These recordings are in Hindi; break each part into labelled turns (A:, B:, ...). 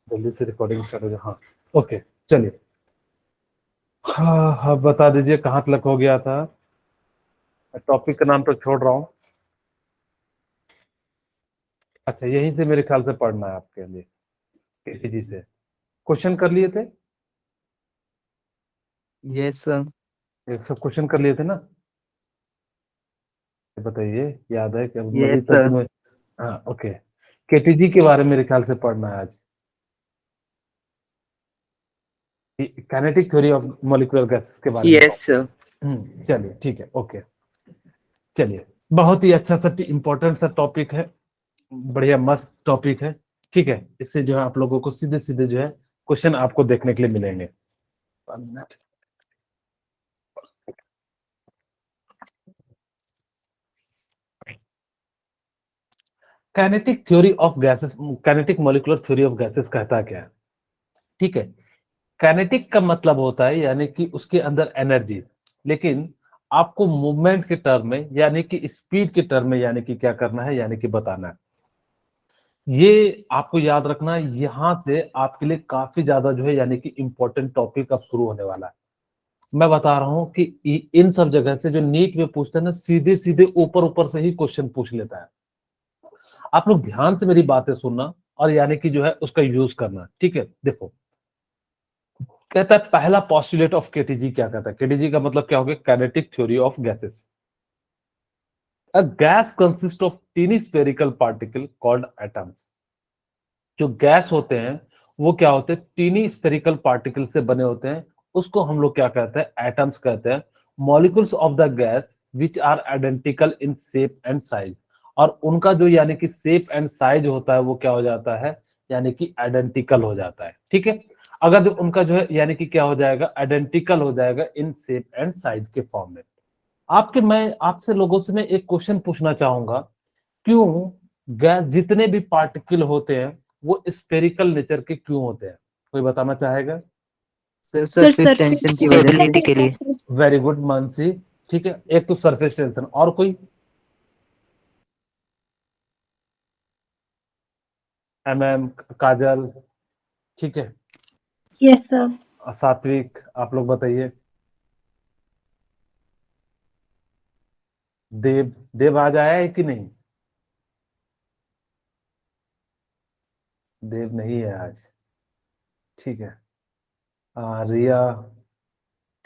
A: जल्दी से रिकॉर्डिंग स्टार्ट हो जाए। हाँ, ओके, चलिए। हाँ हाँ, बता दीजिए कहाँ तक हो गया था। टॉपिक का नाम तो छोड़ रहा हूँ। अच्छा, यहीं से मेरे ख्याल से पढ़ना है आपके लिए, केटीजी से। क्वेश्चन कर लिए थे,
B: यस सर।
A: एक सब क्वेश्चन कर लिए थे ना? बताइए, याद है कि अभी
B: यस
A: तक
B: सर।
A: में? हाँ, ओके। केटीजी के बारे में मेरे ख्याल से पढ़ना है आज। Kinetic theory of molecular gases के बारे में।
B: Yes sir.
A: चलिए, ठीक है, ओके। चलिए, बहुत ही अच्छा सा इंपॉर्टेंट सा टॉपिक है, बढ़िया मस्त टॉपिक है। ठीक है, इससे जो है आप लोगों को सीधे सीधे जो है क्वेश्चन आपको देखने के लिए मिलेंगे। 1 minute. Kinetic theory of gases, kinetic molecular theory of gases कहता क्या है? ठीक है, काइनेटिक का मतलब होता है यानी कि उसके अंदर एनर्जी, लेकिन आपको मूवमेंट के टर्म में यानी कि स्पीड के टर्म में यानी कि क्या करना है, यानी कि बताना है। ये आपको याद रखना है, यहां से आपके लिए काफी ज्यादा जो है यानी कि इंपॉर्टेंट टॉपिक अब शुरू होने वाला है। मैं बता रहा हूं कि इन सब जगह से जो नीट में पूछते हैं ना, सीधे सीधे ऊपर ऊपर से ही क्वेश्चन पूछ लेता है। आप लोग ध्यान से मेरी बातें सुनना और यानी कि जो है उसका यूज करना। ठीक है, देखो, कहता है पहला पॉस्टुलेट ऑफ केटीजी क्या कहता है? केटीजी का मतलब क्या हो गया? Kinetic theory of gases. A gas consist of tiny spherical particle called atoms. जो गैस होते हैं वो क्या होते हैं? टीनी स्फेरिकल पार्टिकल से बने होते हैं। उसको हम लोग क्या कहते हैं? एटम्स कहते हैं। Molecules of the gas which are identical in shape and size. और उनका जो यानी कि शेप एंड साइज होता है वो क्या हो जाता है? यानी कि आइडेंटिकल हो जाता है। ठीक है, अगर जो उनका जो है यानी कि क्या हो जाएगा? आइडेंटिकल हो जाएगा इन शेप एंड साइज के फॉर्म में। आपके मैं आपसे लोगों से मैं एक क्वेश्चन पूछना चाहूंगा, क्यों गैस जितने भी पार्टिकल होते हैं वो स्फेरिकल नेचर के क्यों होते हैं? कोई बताना चाहेगा?
B: सर
C: सर
B: सरफेस टेंशन की वजह से।
C: स्टेबिलिटी के लिए।
A: Very good Mansi. ठीक है, एक तो सरफेस टेंशन, और कोई? एमएम, काजल, ठीक है,
C: यस सर।
A: सात्विक, आप लोग बताइए। देव, देव आज आया है कि नहीं? देव नहीं है आज, ठीक है। रिया,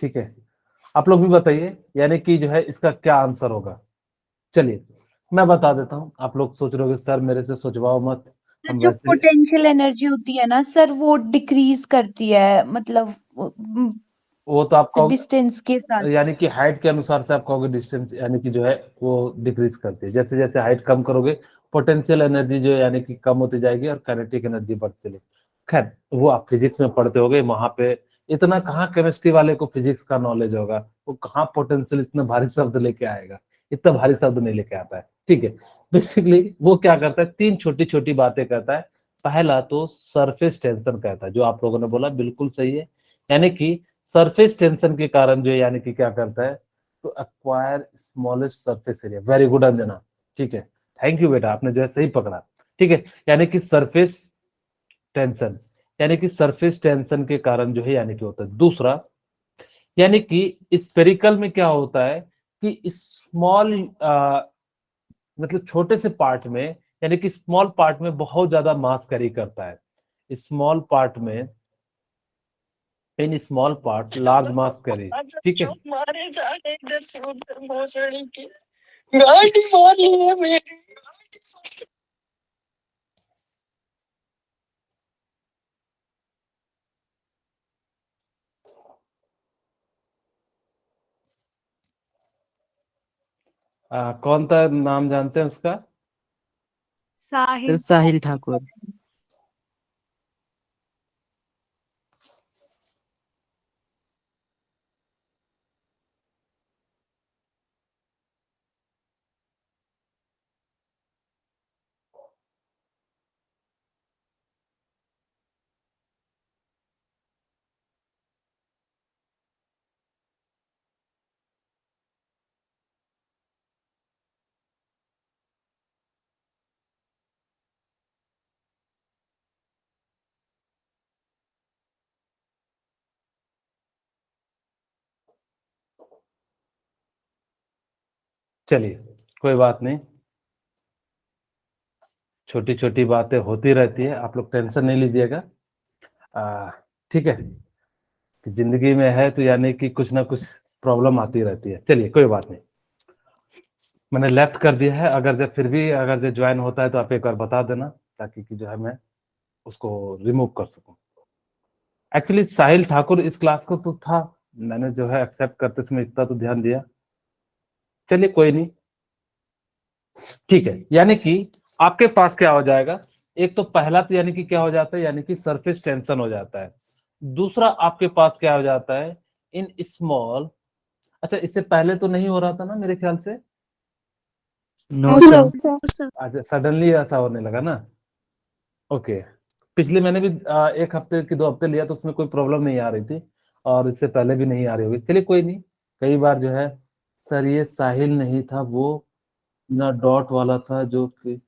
A: ठीक है। आप लोग भी बताइए यानी कि जो है इसका क्या आंसर होगा। चलिए, मैं बता देता हूं। आप लोग सोच रहे हो सर मेरे से सोचवाओ मत,
C: सर,
A: हम
C: जो
A: वैसे ही।
C: पोटेंशियल एनर्जी होती है ना सर, वो डिक्रीज करती है, मतलब
A: वो तो आप कहोगे,
C: डिस्टेंस के साथ।
A: यानी कि हाइट के अनुसार से आप कहोगे डिस्टेंस यानी कि जो है वो डिक्रीज करती है। जैसे जैसे हाइट कम करोगे, पोटेंशियल एनर्जी जो है यानी कि कम होती जाएगी और काइनेटिक एनर्जी बढ़ती चलेगी। खैर, वो आप फिजिक्स में पढ़ते होगे, वहां पे इतना कहाँ केमिस्ट्री वाले को फिजिक्स का नॉलेज होगा, वो कहाँ पोटेंशियल इतना भारी शब्द लेके आएगा, इतना भारी शब्द नहीं लेके आता है। ठीक है, बेसिकली वो क्या करता है? तीन छोटी छोटी बातें कहता है। पहला तो सरफेस टेंशन कहता है, जो आप लोगों ने बोला बिल्कुल सही है। यानी कि सरफेस टेंशन के कारण जो है यानी कि क्या करता है? तो acquire smallest surface area. Very good Anjana, ठीक है, थैंक यू बेटा, आपने जो है सही पकड़ा। ठीक है, यानी कि सरफेस टेंशन, यानी कि सरफेस टेंशन के कारण जो है यानी कि होता है। दूसरा, यानी कि स्पेरिकल में क्या होता है कि स्मॉल, मतलब छोटे से पार्ट में, यानी कि स्मॉल पार्ट में बहुत ज्यादा मास कैरी करता है। स्मॉल पार्ट में, in small part large mass carry. ठीक है,
B: मारे जा रहे इधर से उधर भोसड़ी की गाड़ी मार ली है मेरी।
A: कौन था नाम जानते हैं उसका?
B: सर
C: साहिल।
B: साहिल ठाकुर।
A: चलिए कोई बात नहीं, छोटी छोटी बातें होती रहती है, आप लोग टेंशन नहीं लीजिएगा। ठीक है, कि जिंदगी में है तो यानी कि कुछ ना कुछ प्रॉब्लम आती रहती है। चलिए कोई बात नहीं, मैंने लेफ्ट कर दिया है, अगर जब फिर भी अगर जो ज्वाइन होता है तो आप एक बार बता देना, ताकि कि जो है मैं उसको रिमूव कर सकूं। एक्चुअली साहिल ठाकुर इस क्लास को तो था, मैंने जो है एक्सेप्ट करते समय इतना तो ध्यान दिया। चलिए कोई नहीं, ठीक है, यानी कि आपके पास क्या हो जाएगा, एक तो पहला तो यानी कि क्या हो जाता है, यानी कि सरफेस टेंशन हो जाता है। दूसरा आपके पास क्या हो जाता है, इन स्मॉल, अच्छा इससे पहले तो नहीं हो रहा था ना मेरे ख्याल से,
D: नो सर।
A: अच्छा सडनली ऐसा होने लगा ना। ओके, पिछले मैंने भी 1 हफ्ते की 2 हफ्ते लिया तो उसमें कोई प्रॉब्लम नहीं आ रही थी, और इससे पहले भी नहीं आ रही होगी। चलिए कोई नहीं, कई बार जो है, सर ये साहिल नहीं था, वो ना डॉट वाला था जो कि,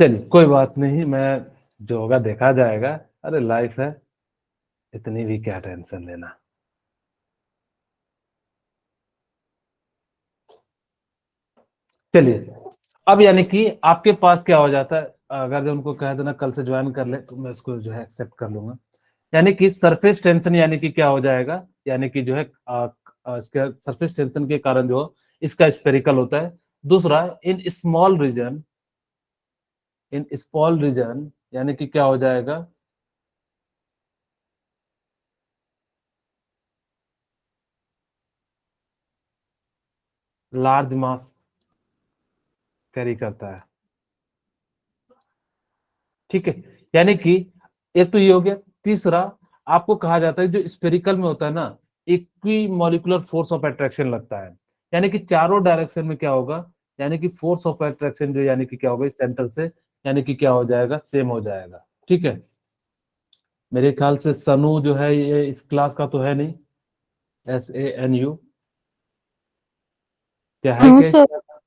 A: चलिए कोई बात नहीं, मैं जो होगा देखा जाएगा। अरे लाइफ है, इतनी भी क्या टेंशन लेना। चलिए, अब यानी कि आपके पास क्या हो जाता है, अगर जो उनको कह देना कल से ज्वाइन कर ले तो मैं इसको जो है एक्सेप्ट कर लूंगा। यानी कि सरफेस टेंशन यानी कि क्या हो जाएगा, यानी कि जो है इसका सरफेस टेंशन के कारण जो इसका स्पेरिकल होता है। दूसरा, इन स्मॉल रीजन यानी कि क्या हो जाएगा, लार्ज मास कैरी करता है। ठीक है, यानी कि एक तो ये हो गया। तीसरा, आपको कहा जाता है जो स्पेरिकल में होता है ना, equi molecular force of attraction लगता है। यानी कि चारों डायरेक्शन में क्या होगा, यानी कि फोर्स ऑफ अट्रैक्शन जो यानी कि क्या होगा, इस सेंटर से यानी कि क्या हो जाएगा, सेम हो जाएगा। ठीक है, मेरे ख्याल से सनु जो है ये इस क्लास का तो है नहीं, SANU क्या है
C: हाँ
A: क्या
C: सर।
A: इसका?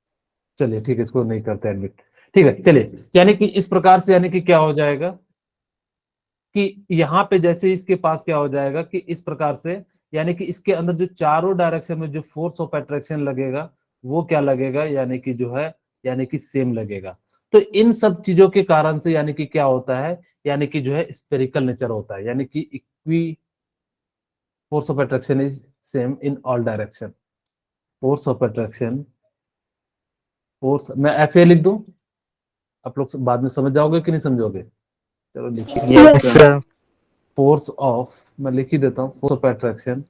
A: चलिए ठीक है, इसको नहीं करते एडमिट। ठीक है, चलिए, यानी कि इस प्रकार से यानी कि क्या हो जाएगा, कि यहाँ पे जैसे इसके पास क्या हो जाएगा कि इस प्रकार से, यानी कि इसके अंदर जो चारों डायरेक्शन में जो फोर्स ऑफ अट्रैक्शन लगेगा, वो क्या लगेगा, यानी कि जो है, यानी कि सेम लगेगा। तो इन सब चीजों के कारण से यानी कि क्या होता है, यानी कि जो है स्पेरिकल नेचर होता है, यानी कि equi force of attraction is same in all direction. Force of attraction, force मैं FA लिख दूं, आप लोग बाद में समझ जाओगे कि नहीं समझोगे? चलो लिखिए,
D: यस सर।
A: फोर्स ऑफ, मैं लिख ही देता हूँ, force of attraction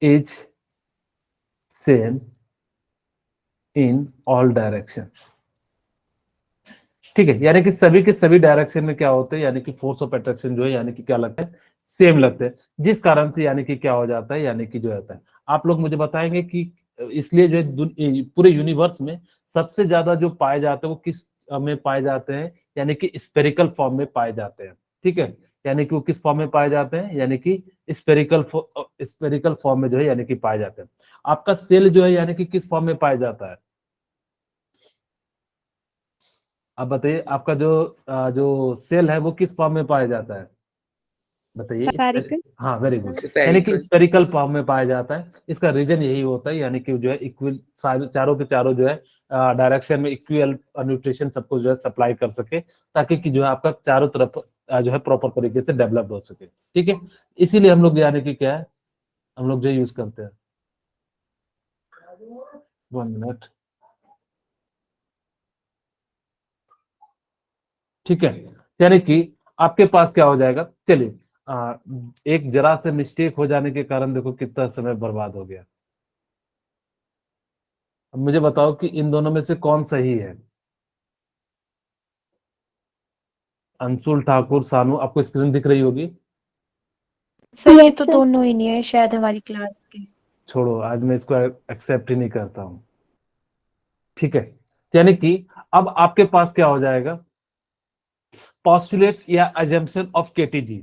A: is same in all direction. ठीक है, यानी कि सभी के सभी डायरेक्शन में क्या होते हैं, यानी कि फोर्स ऑफ अट्रैक्शन जो है यानी कि क्या लगता है, सेम लगते हैं, जिस कारण से यानी कि क्या हो जाता है, यानी कि जो होता है, आप लोग मुझे बताएंगे कि इसलिए जो है पूरे यूनिवर्स में सबसे ज्यादा जो पाए जाते हैं वो किस में पाए जाते हैं, यानी कि स्पेरिकल फॉर्म में पाए जाते हैं। ठीक है, यानी कि वो किस फॉर्म में पाए जाते हैं, यानी कि स्पेरिकल फॉर्म में जो है यानी कि पाए जाते हैं। आपका सेल जो है यानी कि किस फॉर्म में पाया जाता है, आप बताइए, आपका जो सेल है वो किस फॉर्म में पाया जाता है, बताइए।
C: Spherical?
A: हाँ वेरी गुड, यानी कि
D: Spherical.
A: स्पेरिकल फॉर्म में पाया जाता है। इसका रीजन यही होता है, यानी कि जो है इक्वल, चारों के चारों जो है डायरेक्शन में इक्वल न्यूट्रिशन सबको जो है सप्लाई कर सके, ताकि कि जो है आपका चारों तरफ जो है प्रॉपर तरीके से डेवलप हो सके। ठीक है, इसीलिए हम लोग यानी कि क्या है, हम लोग जो यूज करते हैं। 1 मिनट, ठीक है, यानी कि आपके पास क्या हो जाएगा। चलिए एक जरा से मिस्टेक हो जाने के कारण देखो कितना समय बर्बाद हो गया। अब मुझे बताओ कि इन दोनों में से कौन सही है। अंशुल ठाकुर, सानू, आपको स्क्रीन दिख रही होगी।
C: सर ये तो दोनों ही नहीं है शायद हमारी क्लास के।
A: छोड़ो, आज मैं इसको एक्सेप्ट ही नहीं करता हूं। ठीक है, यानी कि अब आपके पास क्या हो जाएगा, postulate या assumption of KTG.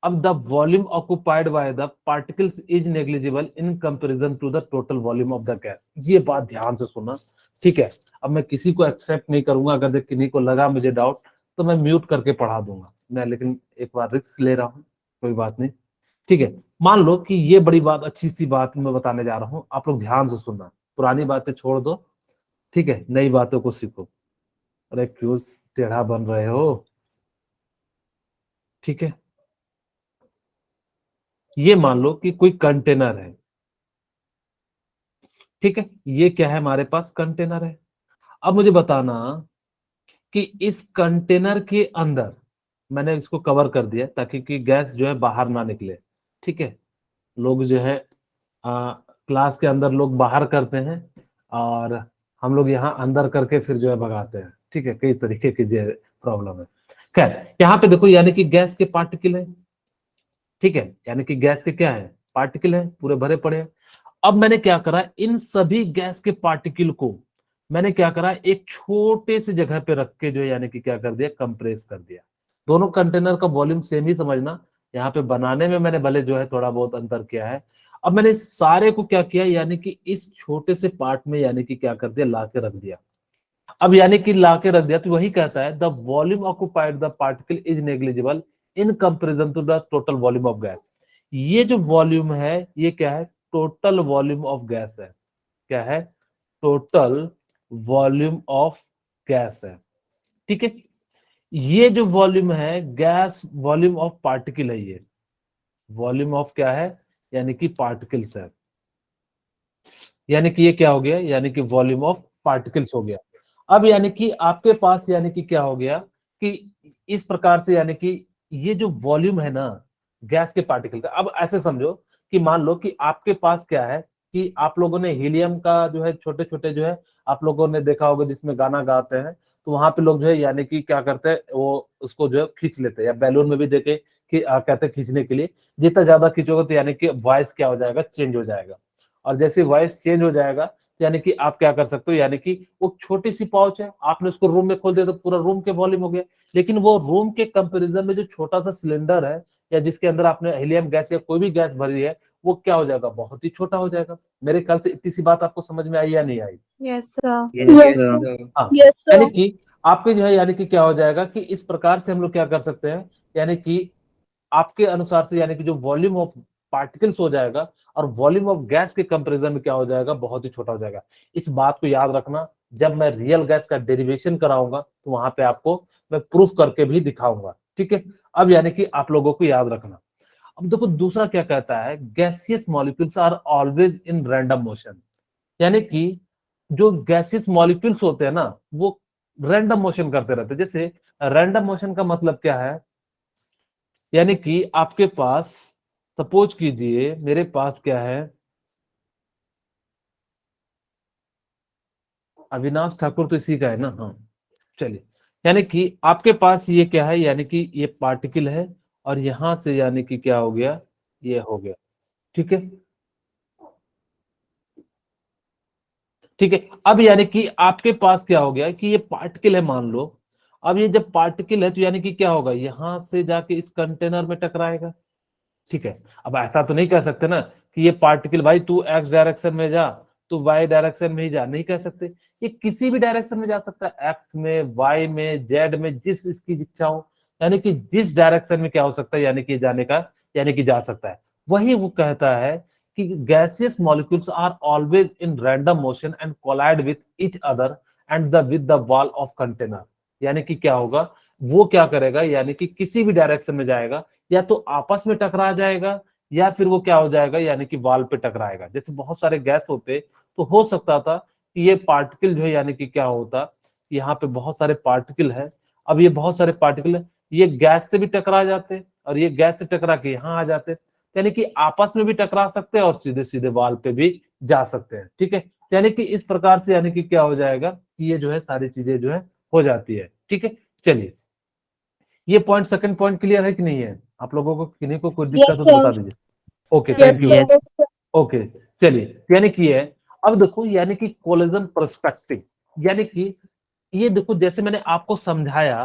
A: अब the volume occupied by the particles is negligible in comparison to the total volume of the gas. ये बात ध्यान से सुनना, ठीक है। अब मैं किसी को एक्सेप्ट नहीं करूंगा, अगर किसी को लगा मुझे डाउट तो मैं म्यूट करके पढ़ा दूंगा मैं, लेकिन एक बार रिस्क ले रहा हूं, कोई बात नहीं, ठीक है। मान लो कि ये बड़ी बात, अच्छी सी बात मैं बताने जा रहा हूं, आप लोग ध्यान से सुनना, पुरानी बातें छोड़ दो, ठीक है, नई बातों को सीखो। अरे क्यों टेढ़ा बन रहे हो, ठीक है। ये मान लो कि कोई कंटेनर है, ठीक है, ये क्या है, हमारे पास कंटेनर है। अब मुझे बताना कि इस कंटेनर के अंदर मैंने इसको कवर कर दिया ताकि कि गैस जो है बाहर ना निकले, ठीक है। लोग जो है क्लास के अंदर लोग बाहर करते हैं और हम लोग यहाँ अंदर करके फिर जो है भगाते हैं, ठीक है, कई तरीके की जो प्रॉब्लम है। खैर, यहाँ पे देखो, यानी कि गैस के पार्टिकल है, ठीक है, यानी कि गैस के क्या है, पार्टिकल है, पूरे भरे पड़े हैं। अब मैंने क्या करा, इन सभी गैस के पार्टिकल को मैंने क्या करा, एक छोटे से जगह पे रख के जो है यानी कि क्या कर दिया, कंप्रेस कर दिया। दोनों कंटेनर का वॉल्यूम सेम ही समझना, यहाँ पे बनाने में मैंने भले जो है थोड़ा बहुत अंतर किया है। अब मैंने सारे को क्या किया, यानी कि इस छोटे से पार्ट में यानी कि क्या कर दिया, ला के रख दिया। अब यानी कि ला के रख दिया तो वही कहता है, the volume occupied the particle is negligible in comparison to the total volume of gas. ये जो वॉल्यूम है ये क्या है, टोटल वॉल्यूम ऑफ गैस है। क्या है, टोटल वॉल्यूम ऑफ गैस है, ठीक है। ये जो वॉल्यूम है, गैस वॉल्यूम ऑफ पार्टिकल है, ये वॉल्यूम ऑफ क्या है, यानी कि पार्टिकल्स है। यानी कि ये क्या हो गया, यानी कि वॉल्यूम ऑफ पार्टिकल्स हो गया। अब यानी कि आपके पास यानी कि क्या हो गया कि इस प्रकार से, यानी कि ये जो वॉल्यूम है ना गैस के पार्टिकल का, अब ऐसे समझो कि मान लो कि आपके पास क्या है कि आप लोगों ने हीलियम का जो है छोटे छोटे जो है आप लोगों ने देखा होगा जिसमें गाना गाते हैं, तो वहां पे लोग जो है यानी कि क्या करते हैं, वो उसको जो है खींच लेते हैं, या बैलून में भी देखे कि कहते हैं खींचने के लिए, जितना ज्यादा खींचोगे तो यानी कि वॉइस क्या हो जाएगा, चेंज हो जाएगा। और जैसे वॉइस चेंज हो जाएगा यानी कि आप क्या कर सकते हो, यानी कि वो छोटी सी पाउच है, आपने उसको रूम में खोल दिया तो पूरा रूम के वॉल्यूम हो गया, लेकिन वो रूम के कंपैरिजन में जो छोटा सा सिलेंडर है या जिसके अंदर आपने हीलियम गैस या कोई भी गैस भरी है, वो क्या हो जाएगा, बहुत ही छोटा हो जाएगा। मेरे ख्याल से इतनी सी बात आपको समझ में आई या नहीं आई।
C: Yes sir.
A: हाँ, यानी कि आपके जो है यानी कि क्या हो जाएगा कि इस प्रकार से हम लोग क्या कर सकते हैं, यानी कि आपके अनुसार से यानी कि जो वॉल्यूम ऑफ पार्टिकल्स हो जाएगा और वॉल्यूम ऑफ गैस के कंपैरिजन में क्या हो जाएगा, बहुत ही छोटा हो जाएगा। इस बात को याद रखना, जब मैं रियल गैस का डेरिवेशन कराऊंगा तो वहां पे आपको मैं प्रूफ करके भी दिखाऊंगा, ठीक है। अब यानी कि आप लोगों को याद रखना। अब देखो दूसरा क्या कहता है, gaseous molecules are always in random motion. यानी कि जो गैसियस मॉलिक्यूल्स होते हैं ना वो रैंडम मोशन करते रहते हैं। जैसे रैंडम मोशन का मतलब क्या है, यानी कि आपके पास सपोज कीजिए मेरे पास क्या है, अविनाश ठाकुर तो इसी का है ना, हाँ चलिए, यानी कि आपके पास ये क्या है, यानी कि ये पार्टिकल है और यहां से यानी कि क्या हो गया, ये हो गया, ठीक है, ठीक है। अब यानी कि आपके पास क्या हो गया कि ये पार्टिकल है मान लो, अब ये जब पार्टिकल है तो यानी कि क्या होगा, यहां से जाके इस कंटेनर में टकराएगा, ठीक है। अब ऐसा तो नहीं कह सकते ना कि ये पार्टिकल भाई तू एक्स डायरेक्शन में जा, तू वाई डायरेक्शन में ही जा, नहीं कह सकते। ये किसी भी डायरेक्शन में जा सकता है, एक्स में, वाई में, जेड में, जिस इसकी इच्छा हो, यानी कि जिस डायरेक्शन में क्या हो सकता है, यानी कि जाने का, यानी कि जा सकता है। वही वो कहता है कि gaseous molecules are always in random motion and collide with each other and with the wall of container। यानी कि क्या होगा, वो क्या करेगा, यानी कि किसी भी डायरेक्शन में जाएगा, या तो आपस में टकरा जाएगा या फिर वो क्या हो जाएगा, यानी कि वॉल पे टकराएगा। जैसे बहुत सारे गैस होते तो हो सकता था कि ये पार्टिकल जो है यानी कि क्या होता, यहाँ पे बहुत सारे पार्टिकल है, अब ये बहुत सारे पार्टिकल ये गैस से भी टकरा जाते और ये गैस से टकरा के यहाँ आ जाते, यानी कि आपस में भी टकरा सकते हैं और सीधे सीधे वॉल पे भी जा सकते हैं, ठीक है। यानी कि इस प्रकार से यानी कि क्या हो जाएगा कि ये जो है सारी चीजें जो है हो जाती है। ठीक है, चलिए ये पॉइंट, सेकंड पॉइंट क्लियर है कि नहीं है? आप लोगों को किन्हीं को कोई दिक्कत हो तो बता दीजिए। Okay, thank you.
D: Yes.
A: Okay, चलिए यानी कि है, अब देखो यानी कि कोलिजन पर्सपेक्टिव, यानी कि ये देखो जैसे मैंने आपको समझाया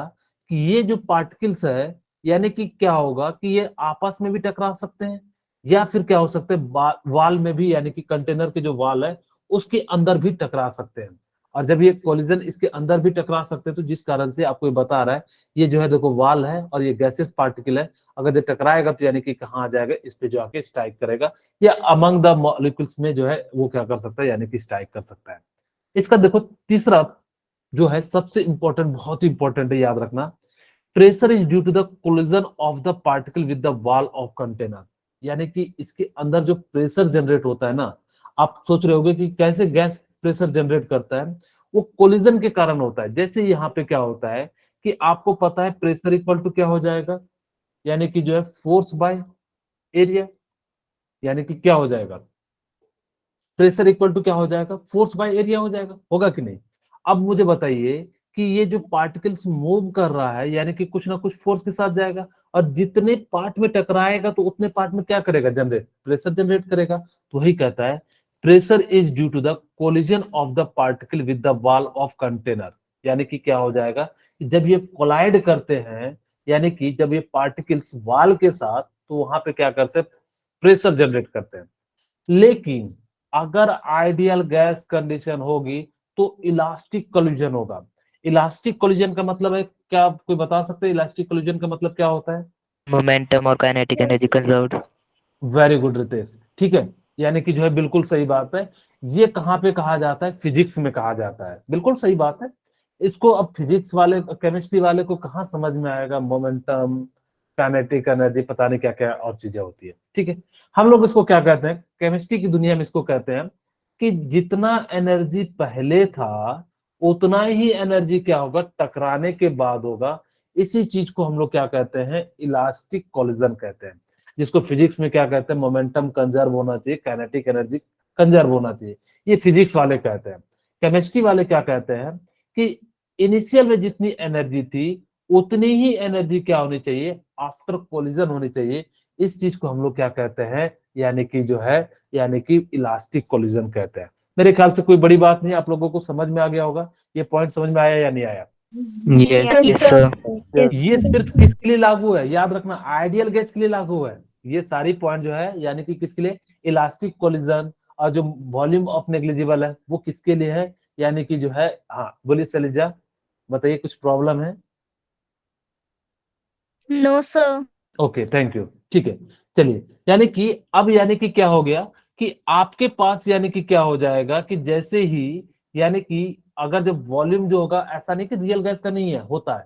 A: कि ये जो पार्टिकल्स है यानी कि क्या होगा कि ये आपस में भी टकरा सकते हैं या फिर क्या हो सकते हैं वाल में भी, यानी कि कंटेनर के जो वाल है उसके अंदर भी टकरा सकते हैं। और जब ये कोलिजन इसके अंदर भी टकरा सकते हैं तो जिस कारण से आपको ये बता रहा है, ये जो है देखो वाल है और ये गैसेस पार्टिकल है, अगर जो टकराएगा तो यानी कि कहाँ आ जाएगा, इस पे जो आके स्ट्राइक करेगा या अमंग द मॉलिक्यूल्स में जो है वो क्या कर सकता है, यानी कि स्ट्राइक कर सकता है। इसका देखो तीसरा जो है सबसे इंपॉर्टेंट, बहुत ही इंपॉर्टेंट है, याद रखना, pressure is due to the collision of the particle with the wall of container. यानी कि इसके अंदर जो प्रेशर जनरेट होता है ना, आप सोच रहे होगे कि कैसे गैस प्रेशर जनरेट करता है, वो कोलिजन के कारण होता है। जैसे यहाँ पे क्या होता है कि आपको पता है प्रेशर इक्वल टू क्या हो जाएगा, यानी कि जो है फोर्स बाय एरिया, यानी कि क्या हो जाएगा, प्रेशर इक्वल टू क्या हो जाएगा, फोर्स बाय एरिया हो जाएगा, होगा कि नहीं? अब मुझे बताइए कि ये जो पार्टिकल्स मूव कर रहा है यानी कि कुछ ना कुछ फोर्स के साथ जाएगा, और जितने पार्ट में टकराएगा तो उतने पार्ट में क्या करेगा, जनरेट, प्रेशर जनरेट करेगा। तो वही कहता है pressure is due to the collision of the particle with the wall of container. यानी कि क्या हो जाएगा, जब ये कोलाइड करते हैं, यानी कि जब ये पार्टिकल्स वॉल के साथ, तो वहां पे क्या करते हैं, प्रेशर जनरेट करते हैं। लेकिन अगर आइडियल गैस कंडीशन होगी तो इलास्टिक कोलिजन होगा। इलास्टिक कोलिजन का मतलब है क्या, आप कोई बता सकते हैं इलास्टिक कोलिजन का मतलब क्या होता है?
D: Momentum और kinetic energy conserved.
A: Very good Ritesh, ठीक है, यानी कि जो है बिल्कुल सही बात है। ये कहाँ पे कहा जाता है, फिजिक्स में कहा जाता है, बिल्कुल सही बात है। इसको अब फिजिक्स वाले, केमिस्ट्री वाले को कहाँ समझ में आएगा, मोमेंटम, काइनेटिक एनर्जी, पता नहीं क्या क्या और चीजें होती है। ठीक है, हम लोग इसको क्या कहते हैं, केमिस्ट्री की दुनिया में इसको कहते हैं कि जितना एनर्जी पहले था उतना ही एनर्जी क्या होगा, टकराने के बाद होगा। इसी चीज को हम लोग क्या कहते हैं, इलास्टिक कोलिजन कहते हैं, जिसको फिजिक्स में क्या कहते हैं, मोमेंटम कंजर्व होना चाहिए, काइनेटिक एनर्जी कंजर्व होना चाहिए। ये फिजिक्स वाले कहते हैं। केमिस्ट्री वाले क्या कहते हैं कि इनिशियल में जितनी एनर्जी थी उतनी ही एनर्जी क्या होनी चाहिए, आफ्टर कोलिजन होनी चाहिए। इस चीज को हम लोग क्या कहते हैं, यानी कि जो है, यानी कि इलास्टिक कोलिजन कहते हैं। मेरे ख्याल से कोई बड़ी बात नहीं, आप लोगों को समझ में आ गया होगा। ये पॉइंट समझ में आया या नहीं आया?
D: Yes, sir.
A: ये सिर्फ किसके लिए लागू है, याद रखना, आइडियल गैस के लिए लागू है। ये सारी पॉइंट जो है यानी कि किसके लिए, इलास्टिक कोलिजन, और जो वॉल्यूम ऑफ नेग्लिजिबल है वो किसके लिए है, यानी कि जो है, हाँ बोलिए शैलजा, बताइए कुछ प्रॉब्लम है?
C: No sir.
A: Okay, thank you, ठीक है। चलिए यानी कि अब यानी कि क्या हो गया कि आपके पास यानी कि क्या हो जाएगा कि जैसे ही, यानी कि अगर जब वॉल्यूम जो होगा, ऐसा नहीं कि रियल गैस का नहीं है, होता है।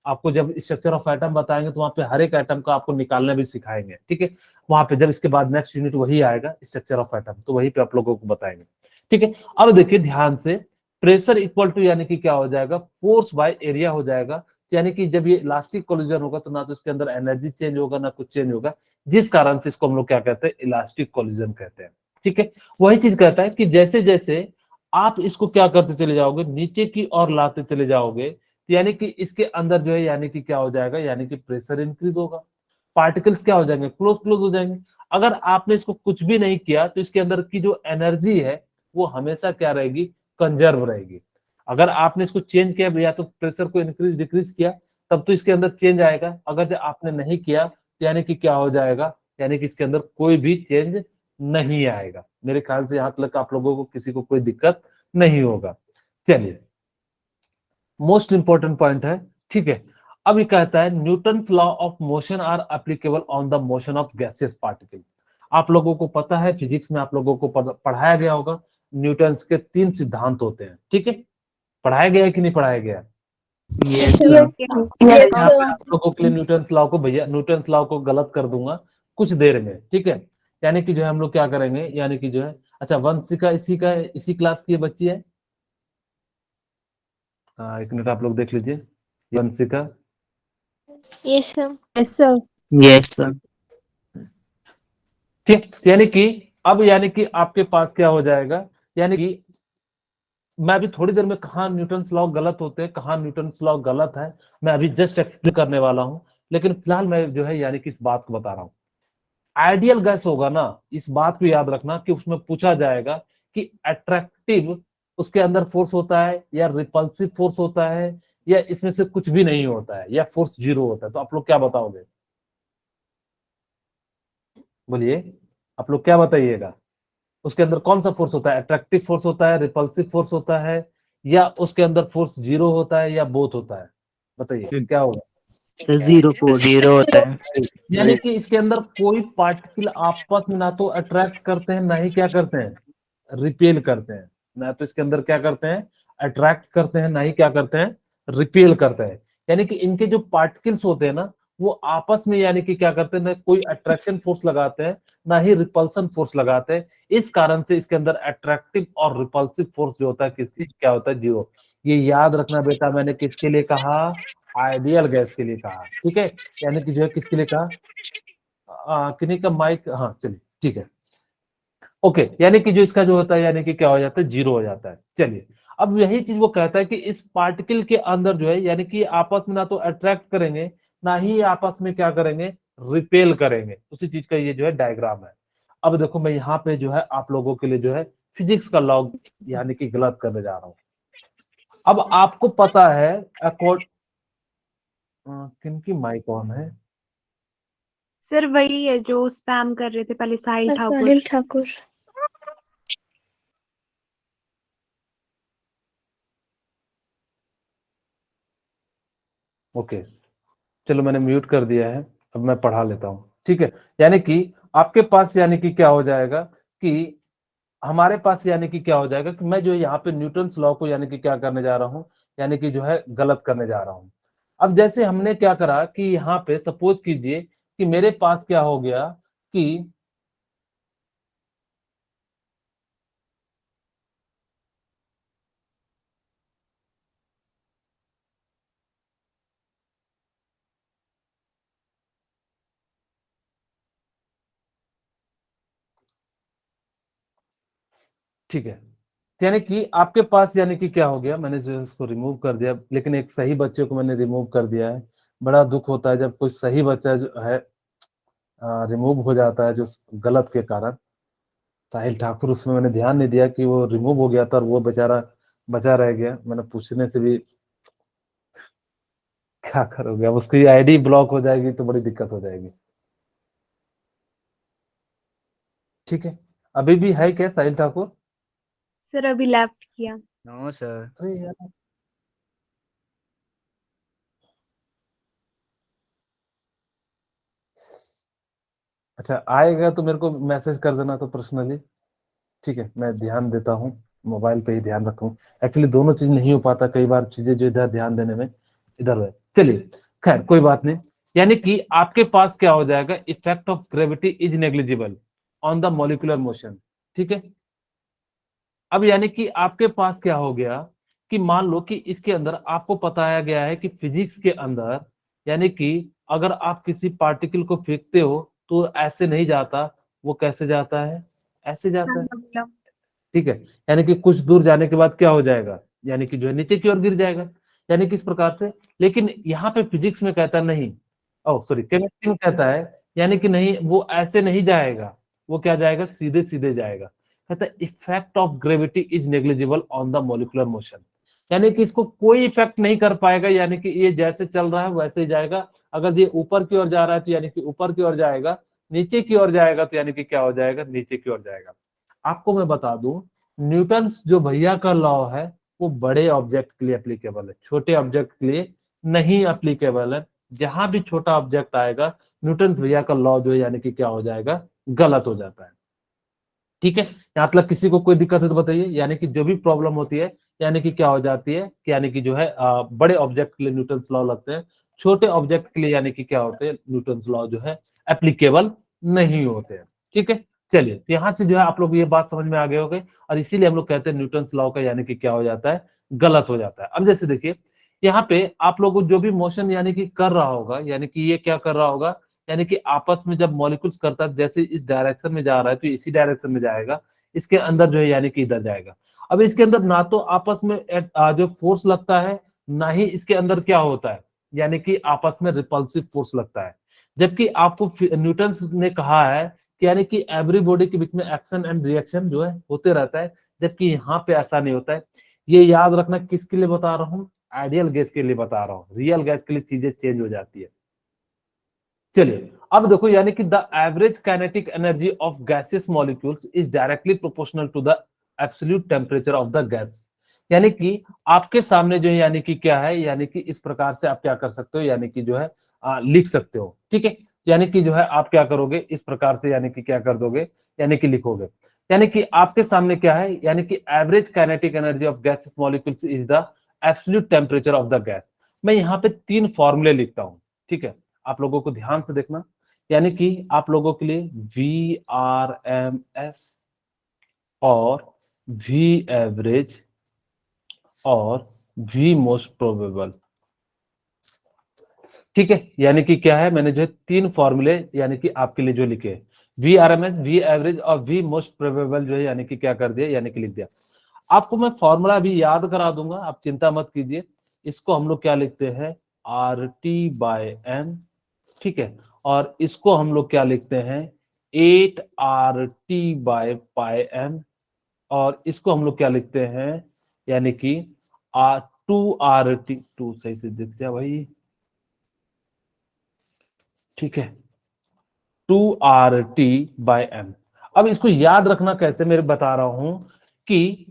A: आपको जब स्ट्रक्चर ऑफ एटम बताएंगे तो वहां पे हर एक एटम का आपको निकालना भी सिखाएंगे, ठीक है। वहां पे जब इसके बाद नेक्स्ट यूनिट वही आएगा, स्ट्रक्चर ऑफ एटम, तो वही पे आप लोगों को बताएंगे, ठीक है। अब देखिए ध्यान से, प्रेशर इक्वल टू यानी कि क्या हो जाएगा, फोर्स बाय एरिया हो जाएगा। यानी कि जब ये इलास्टिक कोलिजन होगा तो ना तो इसके अंदर एनर्जी चेंज होगा ना कुछ चेंज होगा, जिस कारण से इसको हम लोग क्या कहते हैं, इलास्टिक कोलिजन कहते हैं, ठीक है। वही चीज कहता है कि जैसे जैसे आप इसको क्या करते चले जाओगे, नीचे की ओर लाते चले जाओगे, यानी कि इसके अंदर जो है यानी कि क्या हो जाएगा, यानी कि प्रेशर इंक्रीज होगा, पार्टिकल्स क्या हो जाएंगे, क्लोज क्लोज हो जाएंगे। अगर आपने इसको कुछ भी नहीं किया तो इसके अंदर की जो एनर्जी है वो हमेशा क्या रहेगी, कंजर्व रहेगी। अगर आपने इसको चेंज किया या तो प्रेशर को इंक्रीज डिक्रीज किया तब तो इसके अंदर चेंज आएगा, अगर जो आपने नहीं किया तो यानी कि क्या हो जाएगा, यानी कि इसके अंदर कोई भी चेंज नहीं आएगा। मेरे ख्याल से यहाँ तक आप लोगों को किसी को कोई दिक्कत नहीं होगा। चलिए मोस्ट इंपॉर्टेंट पॉइंट है, ठीक है। अब ये कहता है Newton's law of motion are applicable on the motion of gaseous particle. आप लोगों को पता है फिजिक्स में आप लोगों को पढ़ाया गया होगा, न्यूटन्स के 3 सिद्धांत होते हैं, ठीक है। पढ़ाया गया है कि नहीं पढ़ाया गया?
D: Yes, sir.
C: यस
A: यहाँ पे
C: सर।
A: आप लोगों के लिए न्यूटन्स लॉ को, भैया न्यूटन्स लॉ को गलत कर दूंगा कुछ देर में, ठीक है। यानी कि जो है हम लोग क्या करेंगे, यानी कि जो है, अच्छा वंशिका इसी क्लास की ये बच्ची है, हाँ एक मिनट आप लोग देख लीजिए, Vanshika,
C: yes sir.
E: Yes sir.
D: Yes, sir.
A: ठीक। यानी कि अब यानी कि आपके पास क्या हो जाएगा, यानी कि मैं अभी थोड़ी देर में कहाँ न्यूटन्स लॉ गलत होते हैं, कहाँ न्यूटन्स लॉ गलत है, मैं अभी जस्ट एक्सप्लेन करने वाला हूं। लेकिन फिलहाल मैं जो है यानी कि इस बात को बता रहा हूं। आइडियल गैस होगा ना, इस बात को याद रखना कि उसमें पूछा जाएगा कि अट्रैक्टिव उसके अंदर फोर्स होता है या रिपल्सिव फोर्स होता है या इसमें से कुछ भी नहीं होता है या फोर्स जीरो होता है। तो आप लोग क्या बताओगे? बोलिए, आप लोग क्या बताइएगा? उसके अंदर कौन सा फोर्स होता है? अट्रैक्टिव फोर्स होता है, रिपल्सिव फोर्स होता है, या उसके अंदर फोर्स जीरो होता है, या बोथ होता है? बताइए क्या होगा?
D: Sir zero force. जीरो होता है।
A: यानी कि इसके अंदर कोई पार्टिकल आपस में ना तो अट्रैक्ट करते हैं ना ही क्या करते हैं, रिपेल करते हैं। ना तो इसके अंदर क्या करते हैं, अट्रैक्ट करते हैं, ना ही क्या करते हैं, रिपेल करते हैं। यानी कि इनके जो पार्टिकल्स होते हैं ना, वो आपस में यानी कि क्या करते हैं, ना कोई अट्रैक्शन फोर्स लगाते हैं ना ही रिपल्सन फोर्स लगाते हैं। इस कारण से इसके अंदर अट्रैक्टिव और रिपल्सिव फोर्स जो होता है किसकी क्या होता है, जीरो। ये याद रखना बेटा, मैंने किसके लिए कहा? आइडियल गैस के लिए कहा, ठीक है। यानी कि जो है किसके लिए कहा? किन्हीं का माइक, हाँ चलिए ठीक है, ओके। यानी कि जो इसका जो होता है यानी कि क्या हो जाता है, जीरो हो जाता है। चलिए, अब यही चीज वो कहता है कि इस पार्टिकल के अंदर जो है यानी कि आपस में ना तो अट्रैक्ट करेंगे ना ही आपस में क्या करेंगे, रिपेल करेंगे। उसी चीज का ये जो है डायग्राम है। अब देखो, मैं यहाँ पे जो है आप लोगों के लिए जो है फिजिक्स का लॉ यानी कि गलत करने जा रहा हूँ। अब आपको पता है अकॉर्ड, किनकी माइक ऑन है?
C: सर वही है जो स्पैम कर रहे थे पहले, साहिल ठाकुर।
E: साहिल ठाकुर।
A: ओके, चलो मैंने म्यूट कर दिया है। अब मैं पढ़ा लेता हूँ, ठीक है। यानी कि आपके पास यानी कि क्या हो जाएगा कि हमारे पास यानी कि क्या हो जाएगा कि मैं जो यहाँ पे न्यूटन्स लॉ को यानी कि क्या करने जा रहा हूँ, यानी कि जो है गलत करने जा रहा हूँ। अब जैसे हमने क्या करा कि यहाँ पे सपोज कीजिए कि मेरे पास क्या हो गया कि ठीक है, यानी कि आपके पास यानी कि क्या हो गया, मैंने जो उसको रिमूव कर दिया, लेकिन एक सही बच्चे को मैंने रिमूव कर दिया है। बड़ा दुख होता है जब कोई सही बच्चा जो है रिमूव हो जाता है जो गलत के कारण। साहिल ठाकुर, उसमें मैंने ध्यान नहीं दिया कि वो रिमूव हो गया था और वो बेचारा बचा रह गया। मैंने पूछने से भी क्या करोगे, अब उसकी आईडी ब्लॉक हो जाएगी तो बड़ी दिक्कत हो जाएगी। ठीक है, अभी भी है क्या साहिल ठाकुर?
C: सर अभी लेफ्ट किया।
D: No sir.
A: अरे यार, अच्छा आएगा तो मेरे को मैसेज कर देना तो पर्सनली, ठीक है। मैं ध्यान देता हूँ, मोबाइल पे ही ध्यान रखूं। एक्चुअली दोनों चीज नहीं हो पाता, कई बार चीजें जो इधर ध्यान देने में इधर है। चलिए, खैर कोई बात नहीं। यानी कि आपके पास क्या हो जाएगा, effect of gravity is negligible on the molecular motion, ठीक है। अब यानी कि आपके पास क्या हो गया कि मान लो कि इसके अंदर आपको बताया गया है कि फिजिक्स के अंदर यानी कि अगर आप किसी पार्टिकल को फेंकते हो तो ऐसे नहीं जाता, वो कैसे जाता है, ऐसे जाता है, ठीक है। यानी कि कुछ दूर जाने के बाद क्या हो जाएगा, यानी कि जो है नीचे की ओर गिर जाएगा, यानी कि इस प्रकार से। लेकिन यहाँ पे फिजिक्स में कहता है नहीं, ओ सॉरी केमिस्ट्री में कहता है यानी कि नहीं, वो ऐसे नहीं जाएगा, वो क्या जाएगा, सीधे सीधे जाएगा। कहता है effect of gravity is negligible on the molecular motion, यानी कि इसको कोई इफेक्ट नहीं कर पाएगा, यानी कि ये जैसे चल रहा है वैसे ही जाएगा। अगर ये ऊपर की ओर जा रहा है तो यानी कि ऊपर की ओर जाएगा, नीचे की ओर जाएगा तो यानी कि क्या हो जाएगा, नीचे की ओर जाएगा। आपको मैं बता दूं, न्यूटन्स जो भैया का लॉ है वो बड़े ऑब्जेक्ट के लिए एप्लीकेबल है, छोटे ऑब्जेक्ट के लिए नहीं एप्लीकेबल है। जहां भी छोटा ऑब्जेक्ट आएगा, न्यूटन्स भैया का लॉ जो है यानी कि क्या हो जाएगा, गलत हो जाता है। ठीक है, यहाँ तक किसी को कोई दिक्कत है तो बताइए। यानी कि जो भी प्रॉब्लम होती है यानी कि क्या हो जाती है कि यानी कि जो है बड़े ऑब्जेक्ट के लिए न्यूटन्स लॉ लगते हैं, छोटे ऑब्जेक्ट के लिए यानी कि क्या होते हैं, न्यूटन्स लॉ जो है एप्लीकेबल नहीं होते हैं। ठीक है, चलिए, तो यहाँ से जो है आप लोग ये बात समझ में आ गए होंगे, और इसीलिए हम लोग कहते हैं न्यूटन्स लॉ का यानी कि क्या हो जाता है, गलत हो जाता है। अब जैसे देखिए, यहाँ पे आप लोगों को जो भी मोशन यानी कि कर रहा होगा, यानी कि ये क्या कर रहा होगा, यानी कि आपस में जब मॉलिक्यूल्स करता है, जैसे इस डायरेक्शन में जा रहा है तो इसी डायरेक्शन में जाएगा, इसके अंदर जो है यानी कि इधर जाएगा। अब इसके अंदर ना तो आपस में जो फोर्स लगता है, ना ही इसके अंदर क्या होता है, यानी कि आपस में रिपल्सिव फोर्स लगता है। जबकि आपको न्यूटन ने कहा है कि यानी कि एवरी बॉडी के बीच में एक्शन एंड रिएक्शन जो है होते रहता है, जबकि यहाँ पे ऐसा नहीं होता है। ये याद रखना किसके लिए बता रहा हूँ, आइडियल गैस के लिए बता रहा हूँ, रियल गैस के लिए चीजें चेंज हो जाती है। चलिए अब देखो, यानी कि the average kinetic energy of gaseous molecules is directly proportional to the absolute temperature of the gas. यानी कि आपके सामने जो है, यानी कि क्या है, यानी कि इस प्रकार से आप क्या कर सकते हो, यानी कि जो है लिख सकते हो, ठीक है। यानी कि जो है आप क्या करोगे इस प्रकार से, यानी कि क्या कर दोगे, यानी कि लिखोगे, यानी कि आपके सामने क्या है, यानी कि average kinetic energy of gaseous molecules is the absolute temperature of the gas. मैं यहाँ पे 3 फॉर्मूले लिखता हूँ, ठीक है, आप लोगों को ध्यान से देखना। यानी कि आप लोगों के लिए VRMS और V एवरेज और V मोस्ट प्रोबेबल, ठीक है। यानी कि क्या है, मैंने जो है 3 फॉर्मूले यानी कि आपके लिए जो लिखे, VRMS, V एवरेज और V मोस्ट प्रोबेबल जो है, यानी कि क्या कर दिया, यानी कि लिख दिया। आपको मैं फॉर्मूला भी याद करा दूंगा, आप चिंता मत कीजिए। इसको हम लोग क्या लिखते हैं, RT/N, ठीक है, और इसको हम लोग क्या लिखते हैं, 8RT/πm, और इसको हम लोग क्या लिखते हैं, यानी कि 2RT, 2 सही से दिख जाए भाई, ठीक है, 2RT/m। अब इसको याद रखना कैसे, मैं बता रहा हूं कि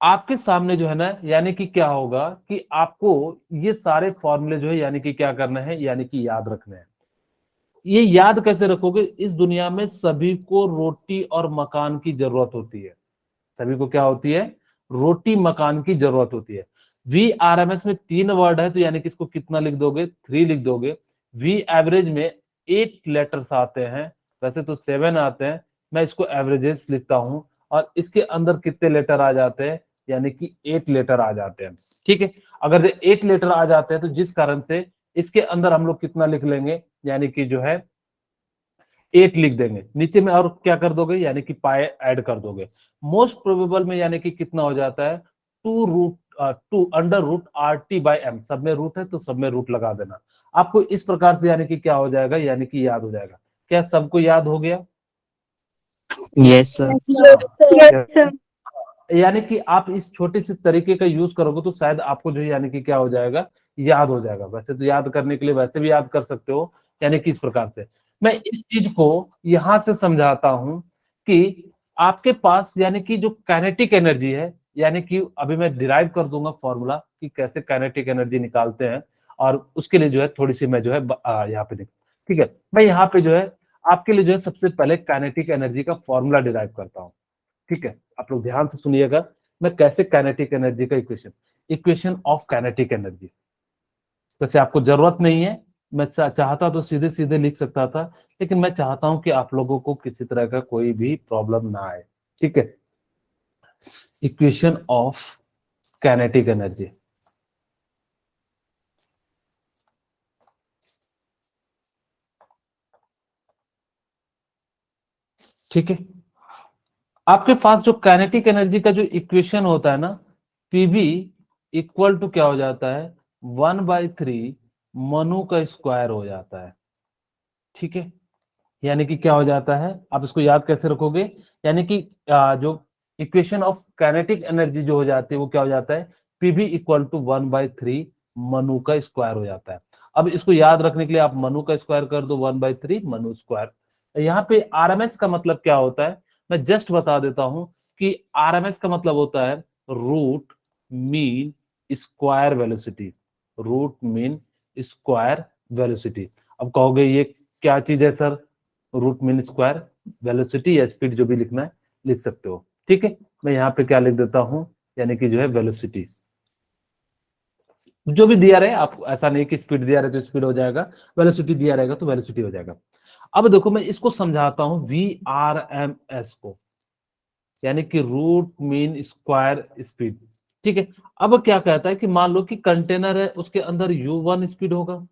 A: आपके सामने जो है ना, यानी कि क्या होगा कि आपको ये सारे फॉर्मूले जो है, यानी कि क्या करना है, यानी कि याद रखने हैं। ये याद कैसे रखोगे, इस दुनिया में सभी को रोटी और मकान की जरूरत होती है। सभी को क्या होती है, रोटी मकान की जरूरत होती है। VRMS में 3 वर्ड है, तो यानी कि इसको कितना लिख दोगे, 3 लिख दोगे। V एवरेज में 8 लेटर्स आते हैं, वैसे तो 7 आते हैं, मैं इसको एवरेजेस लिखता हूं, और इसके अंदर कितने लेटर आ जाते हैं, यानी कि 8 लेटर आ जाते हैं, ठीक है। अगर 8 लेटर आ जाते हैं तो जिस कारण से इसके अंदर हम लोग कितना लिख लेंगे, यानी कि जो है 8 लिख देंगे, नीचे में और क्या कर दोगे, यानी कि पाए ऐड कर दोगे। मोस्ट प्रोबेबल में यानी कि कितना हो जाता है, 2√RT/m, सब में रूट है तो सब में रूट लगा देना। आपको इस प्रकार से यानी कि क्या हो जाएगा, यानी कि याद हो जाएगा। क्या सबको याद हो गया?
D: Yes sir.
A: यानी कि आप इस छोटे से तरीके का यूज करोगे तो शायद आपको जो है, यानी कि क्या हो जाएगा, याद हो जाएगा। वैसे तो याद करने के लिए वैसे भी याद कर सकते हो, यानी कि इस प्रकार से मैं इस चीज को यहां से समझाता हूं कि आपके पास यानी कि जो काइनेटिक एनर्जी है, यानी कि अभी मैं डिराइव कर दूंगा फॉर्मूला कि कैसे काइनेटिक एनर्जी निकालते हैं, और उसके लिए जो है थोड़ी सी मैं जो है यहाँ पे ठीक है, मैं यहाँ पे जो है आपके लिए जो है सबसे पहले काइनेटिक एनर्जी का फॉर्मूला डिराइव करता हूँ, ठीक है। आप लोग ध्यान से सुनिएगा, मैं कैसे काइनेटिक एनर्जी का इक्वेशन ऑफ काइनेटिक एनर्जी, वैसे आपको जरूरत नहीं है, मैं चाहता तो सीधे सीधे लिख सकता था, लेकिन मैं चाहता हूं कि आप लोगों को किसी तरह का कोई भी प्रॉब्लम ना आए, ठीक है। इक्वेशन ऑफ काइनेटिक एनर्जी, ठीक है। आपके पास जो काइनेटिक एनर्जी का जो इक्वेशन होता है ना, पीवी इक्वल टू क्या हो जाता है, 1/3 मनु का स्क्वायर हो जाता है, ठीक है। यानी कि क्या हो जाता है, आप इसको याद कैसे रखोगे, यानी कि जो इक्वेशन ऑफ काइनेटिक एनर्जी जो हो जाती है वो क्या हो जाता है, पीवी इक्वल टू 1/3 मनु का स्क्वायर हो जाता है। अब इसको याद रखने के लिए आप मनु का स्क्वायर कर दो, 1/3 मनु स्क्वायर। यहाँ पे आरएमएस का मतलब क्या होता है, मैं जस्ट बता देता हूं कि आरएमएस का मतलब होता है root mean square velocity, root mean square velocity. अब कहोगे ये क्या चीज है sir, root mean square velocity या स्पीड, जो भी लिखना है लिख सकते हो, ठीक है। मैं यहाँ पे क्या लिख देता हूं, यानी कि जो है वेलोसिटी, जो भी दिया रहे, आप ऐसा नहीं कि स्पीड दिया रहे तो स्पीड हो जाएगा, वेलोसिटी दिया रहेगा तो वेलोसिटी हो जाएगा। अब देखो मैं इसको समझाता हूं VRMS को, यानी कि रूट मीन स्क्वायर स्पीड, ठीक है। अब क्या कहता है कि मान लो कि कंटेनर है, उसके अंदर U1 स्पीड होगा,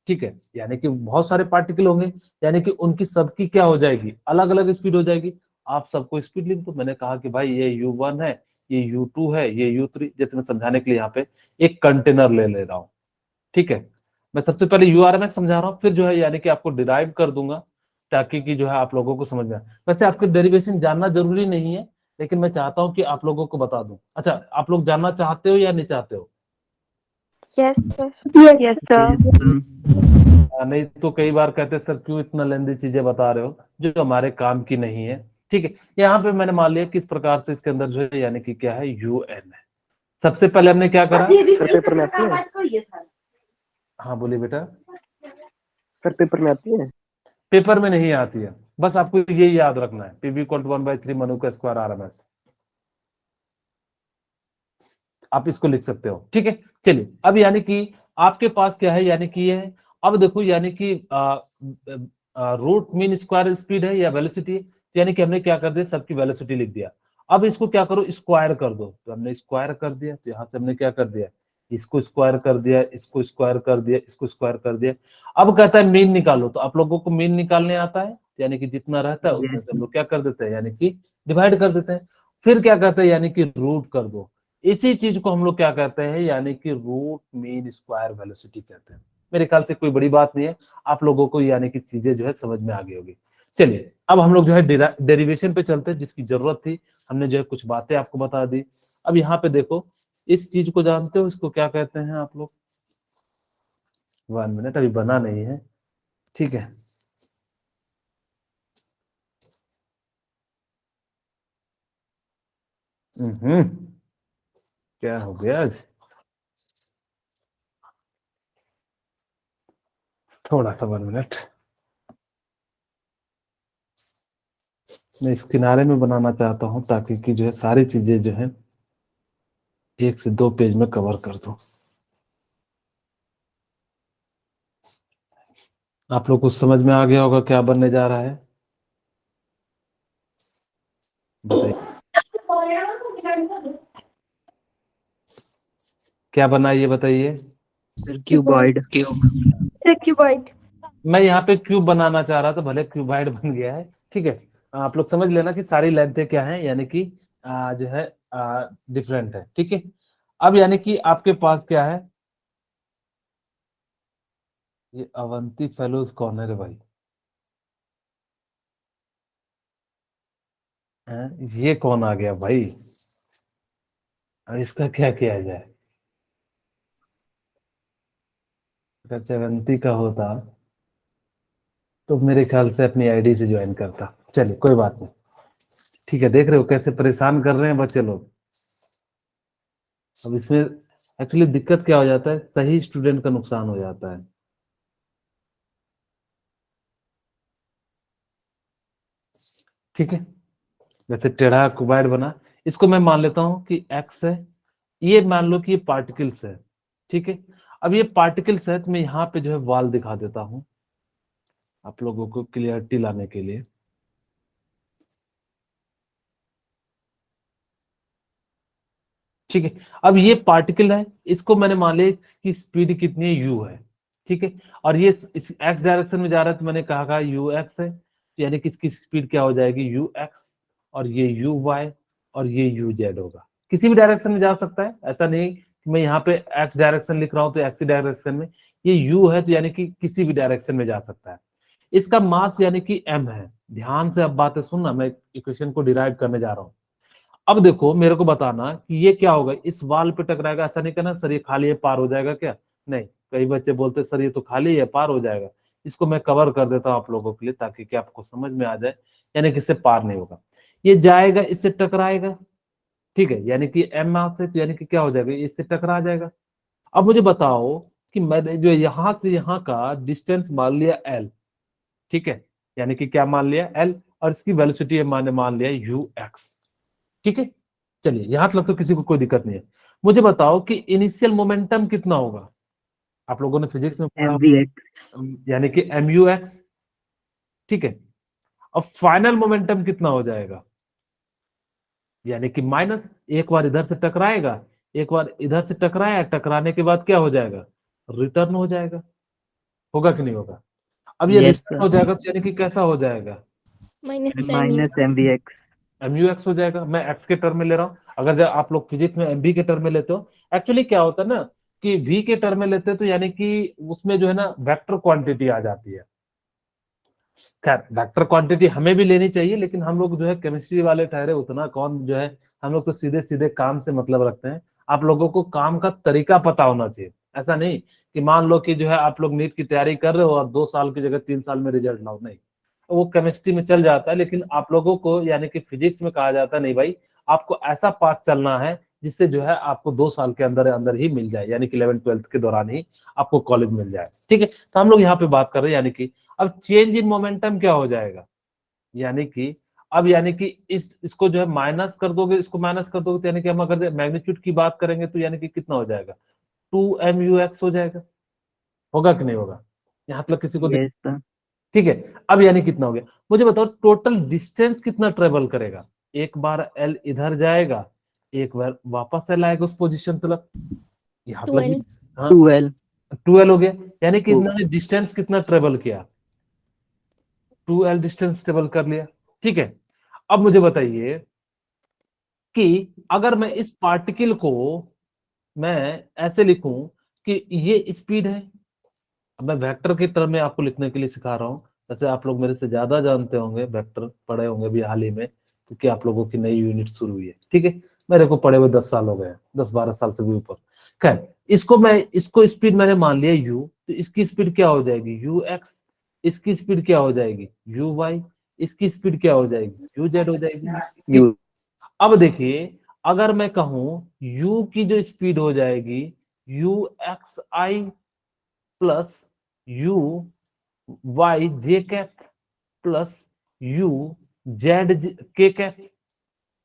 A: ठीक है, यानी कि बहुत सारे पार्टिकल होंगे, यानी कि उनकी सबकी क्या हो जाएगी, अलग अलग स्पीड हो जाएगी। आप सबको स्पीड लिख दो, मैंने कहा कि भाई ये U1 है, ये U2 है, ये U3, जैसे मैं समझाने के लिए यहाँ पे एक कंटेनर ले रहा हूँ, ठीक है। मैं सबसे पहले URMS समझा रहा हूँ, फिर जो है यानी कि आपको डिराइव कर दूंगा ताकि कि जो है आप लोगों को समझ में आए। वैसे आपके डेरिवेशन जानना जरूरी नहीं है, लेकिन मैं चाहता हूँ कि आप लोगों को बता दूं। अच्छा, आप लोग जानना चाहते हो या नहीं चाहते हो?
C: Yes sir.
B: Yes sir.
A: नहीं तो कई बार कहते हैं सर क्यों इतना लेंदी चीजें बता रहे हो जो हमारे काम की नहीं है, ठीक है। यहाँ पे मैंने मान लिया किस प्रकार से इसके अंदर जो है यानी कि क्या है UN है। सबसे पहले हमने क्या करा?
B: सर पेपर में आती है?
A: हाँ बोलिए बेटा।
B: सर पेपर में आती है?
A: पेपर में नहीं आती है, बस आपको ये याद रखना है, PV = 1/3 मनु का स्क्वायर RMS। आप इसको लिख सकते हो, ठीक है। चलिए अब यानी कि आपके पास क्या है, यानी कि ये है। अब देखो यानी कि रूट मीन स्क्वायर स्पीड है या वेलोसिटी है, तो यानी कि हमने क्या कर दिया, सबकी वेलोसिटी लिख दिया। अब इसको क्या करो, स्क्वायर कर दो, तो हमने स्क्वायर कर दिया, तो यहाँ से हमने क्या कर दिया, इसको स्क्वायर कर दिया, इसको स्क्वायर कर दिया, इसको स्क्वायर कर दिया। अब कहता है मीन निकालो, तो आप लोगों को मीन निकालने आता है, यानी कि जितना रहता है उतने से हम लोग क्या कर देते हैं, यानी कि डिवाइड कर देते हैं। फिर क्या कहते हैं, यानी कि रूट कर दो। इसी चीज को हम लोग क्या कहते हैं, यानी कि रूट मीन स्क्वायर वेलोसिटी कहते हैं। मेरे ख्याल से कोई बड़ी बात नहीं है, आप लोगों को यानी कि चीजें जो है समझ में आ गई होगी। चलिए अब हम लोग जो है डेरिवेशन पे चलते हैं, जिसकी जरूरत थी हमने जो है कुछ बातें आपको बता दी। अब यहाँ पे देखो, इस चीज को जानते हो, इसको क्या कहते हैं आप लोग? 1 मिनट, अभी बना नहीं है, ठीक है। क्या हो गया आज? थोड़ा सा 1 मिनट, मैं इस किनारे में बनाना चाहता हूं ताकि कि जो है सारी चीजें जो है 1 से 2 पेज में कवर कर दूं। आप लोग को समझ में आ गया होगा क्या बनने जा रहा है, बताइए क्या बना है, ये बताइए।
D: Sir cuboid.
B: Sir cuboid.
A: मैं यहाँ पे क्यूब बनाना चाह रहा था, भले क्यूबाइड बन गया है, ठीक है। आप लोग समझ लेना कि सारी लेंथें क्या है, यानी कि जो है डिफरेंट है, ठीक है। अब यानी कि आपके पास क्या है, ये अवंती फेलोज कौन है रे भाई? ये कौन आ गया भाई? अब इसका क्या किया जाए? अगर अवंती का होता तो मेरे ख्याल से अपनी आईडी से ज्वाइन करता। चलिए कोई बात नहीं, ठीक है। देख रहे हो कैसे परेशान कर रहे हैं बच्चे लोग। अब इसमें एक्चुअली दिक्कत क्या हो जाता है, सही स्टूडेंट का नुकसान हो जाता है। ठीक है, जैसे टेढ़ा क्यूबाइड बना, इसको मैं मान लेता हूं कि एक्स है, ये मान लो कि ये पार्टिकल्स है, ठीक है। अब ये पार्टिकल्स है तो मैं यहाँ पे जो है वाल दिखा देता हूं आप लोगों को क्लियरिटी लाने के लिए। ठीक है, अब ये पार्टिकल है, इसको मैंने मान लिया कि स्पीड कितनी है, u है, ठीक है। और ये इस x डायरेक्शन में जा रहा है तो मैंने कहा ux है, तो यानी कि इसकी स्पीड क्या हो जाएगी, ux, और ये uy, और ये uz होगा। किसी भी डायरेक्शन में जा सकता है, ऐसा नहीं कि मैं यहाँ पे x डायरेक्शन लिख रहा हूँ तो x डायरेक्शन में, ये u है तो यानी कि किसी भी डायरेक्शन में जा सकता है। इसका मास यानी कि m है। ध्यान से अब बातें सुनना, मैं इक्वेशन को डिराइव करने जा रहा हूँ। अब देखो मेरे को बताना कि ये क्या होगा, इस वाल पे टकराएगा, ऐसा नहीं करना सर ये खाली है पार हो जाएगा क्या, नहीं। कई बच्चे बोलते सर ये तो खाली है पार हो जाएगा। इसको मैं कवर कर देता हूँ आप लोगों के लिए ताकि कि आपको समझ में आ जाए, यानी कि इससे पार नहीं होगा। ये जाएगा, इससे टकराएगा, ठीक है, यानी कि एम मास है तो यानी कि क्या हो जाएगा, इससे टकरा जाएगा। अब मुझे बताओ कि मैंने जो यहाँ से यहाँ का डिस्टेंस मान लिया एल, ठीक है, यानी कि क्या मान लिया एल, और इसकी वेलोसिटी मैंने मान लिया यू एक्स, ठीक है। चलिए यहां तक तो किसी को कोई दिक्कत नहीं है। मुझे बताओ कि इनिशियल मोमेंटम कितना होगा, आप लोगों ने फिजिक्स में पढ़ा,
D: mvx।
A: यानी कि MUX, ठीक है। अब फाइनल मोमेंटम कितना हो जाएगा, यानी कि माइनस, एक बार इधर से टकराएगा, एक बार इधर से टकराया, टकराने के बाद क्या हो जाएगा, रिटर्न हो जाएगा, होगा कि नहीं होगा? अब ये
D: यस
A: रिटर्न
D: सर।
A: हो जाएगा तो यानी कि कैसा हो जाएगा,
C: माइनस
D: माइनस mvx।
A: MUX हो जाएगा। मैं एक्स के टर्म में ले रहा हूँ, अगर जब आप लोग फिजिक्स में एमवी के टर्म में लेते हो, एक्चुअली क्या होता है ना कि वी के टर्म में लेते हैं तो यानी कि उसमें जो है ना वेक्टर क्वांटिटी आ जाती है। खैर वेक्टर क्वांटिटी हमें भी लेनी चाहिए, लेकिन हम लोग जो है केमिस्ट्री वाले ठहरे, उतना कौन जो है, हम लोग तो सीधे सीधे काम से मतलब रखते हैं। आप लोगों को काम का तरीका पता होना चाहिए। ऐसा नहीं कि मान लो कि जो है आप लोग नीट की तैयारी कर रहे हो और 2 साल की जगह 3 साल में रिजल्ट लाओ, नहीं। वो केमिस्ट्री में चल जाता है, लेकिन आप लोगों को यानी कि फिजिक्स में कहा जाता है नहीं भाई, आपको ऐसा पाथ चलना है जिससे जो है आपको 2 साल के अंदर अंदर ही मिल जाए, यानी कि 11th 12th के दौरान ही आपको कॉलेज मिल जाए। ठीक है, तो हम लोग यहाँ पे बात कर रहे हैं यानी कि अब चेंज इन मोमेंटम क्या हो जाएगा, यानी कि अब यानी कि इसको जो है माइनस कर दोगे, इसको माइनस कर दोगे, तो यानी कि हम अगर मैग्नीट्यूड की बात करेंगे तो यानी कि कितना हो जाएगा, 2 mu x हो जाएगा। होगा कि नहीं होगा, यहाँ तक किसी को
D: Yes, sir.
A: ठीक है। अब यानी कितना हो गया, मुझे बताओ टोटल डिस्टेंस कितना ट्रेवल करेगा। एक बार एल इधर जाएगा, एक बार वापस एल आएगा उस पोजीशन तक, यहाँ तक
C: 12
A: हाँ
D: 12.
A: 12 हो गया। यानी कि
D: Oh,
A: इन्होंने डिस्टेंस कितना ट्रेवल किया, 2l डिस्टेंस ट्रेवल कर लिया। ठीक है, अब मुझे बताइए कि अगर मैं इस पार्टिकल को मैं ऐसे लिखूं कि ये स्पीड है। अब मैं वेक्टर के टर्म में आपको लिखने के लिए सिखा रहा हूँ। वैसे आप लोग मेरे से ज्यादा जानते होंगे, वेक्टर पढ़े होंगे भी हाल ही में, क्योंकि आप लोगों की नई यूनिट शुरू हुई है। ठीक है, मेरे को पढ़े हुए 10 साल हो गए, 10-12 साल से भी ऊपर। खैर, इसको स्पीड मैंने मान लिया u, तो इसकी स्पीड क्या हो जाएगी ux, इसकी स्पीड क्या हो जाएगी uy, इसकी स्पीड क्या हो जाएगी uz हो जाएगी। ठीक,
D: you.
A: अब देखिए, अगर मैं कहूं u की जो स्पीड हो जाएगी uxi plus U Y J cap plus U Z K cap,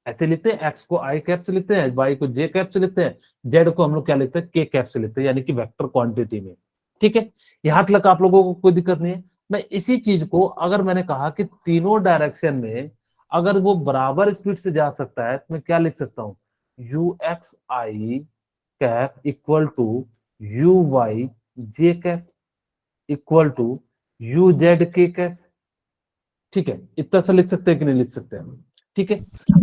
A: ऐसे लिखते हैं। एक्स को आई कैप से लिखते हैं, वाई को जे कैप से लिखते हैं, जेड को हम लोग क्या लिखते हैं, के कैप से लिखते हैं, यानी कि वेक्टर क्वांटिटी में। ठीक है, यहां तक आप लोगों को कोई दिक्कत नहीं है। मैं इसी चीज को अगर मैंने कहा कि तीनों डायरेक्शन में अगर वो बराबर स्पीड से जा सकता है, तो मैं क्या लिख सकता हूं, U X I cap equal to U Y J cap equal to U Z K cap. ठीक है, इतना सा लिख सकते हैं कि नहीं लिख सकते हैं। ठीक है,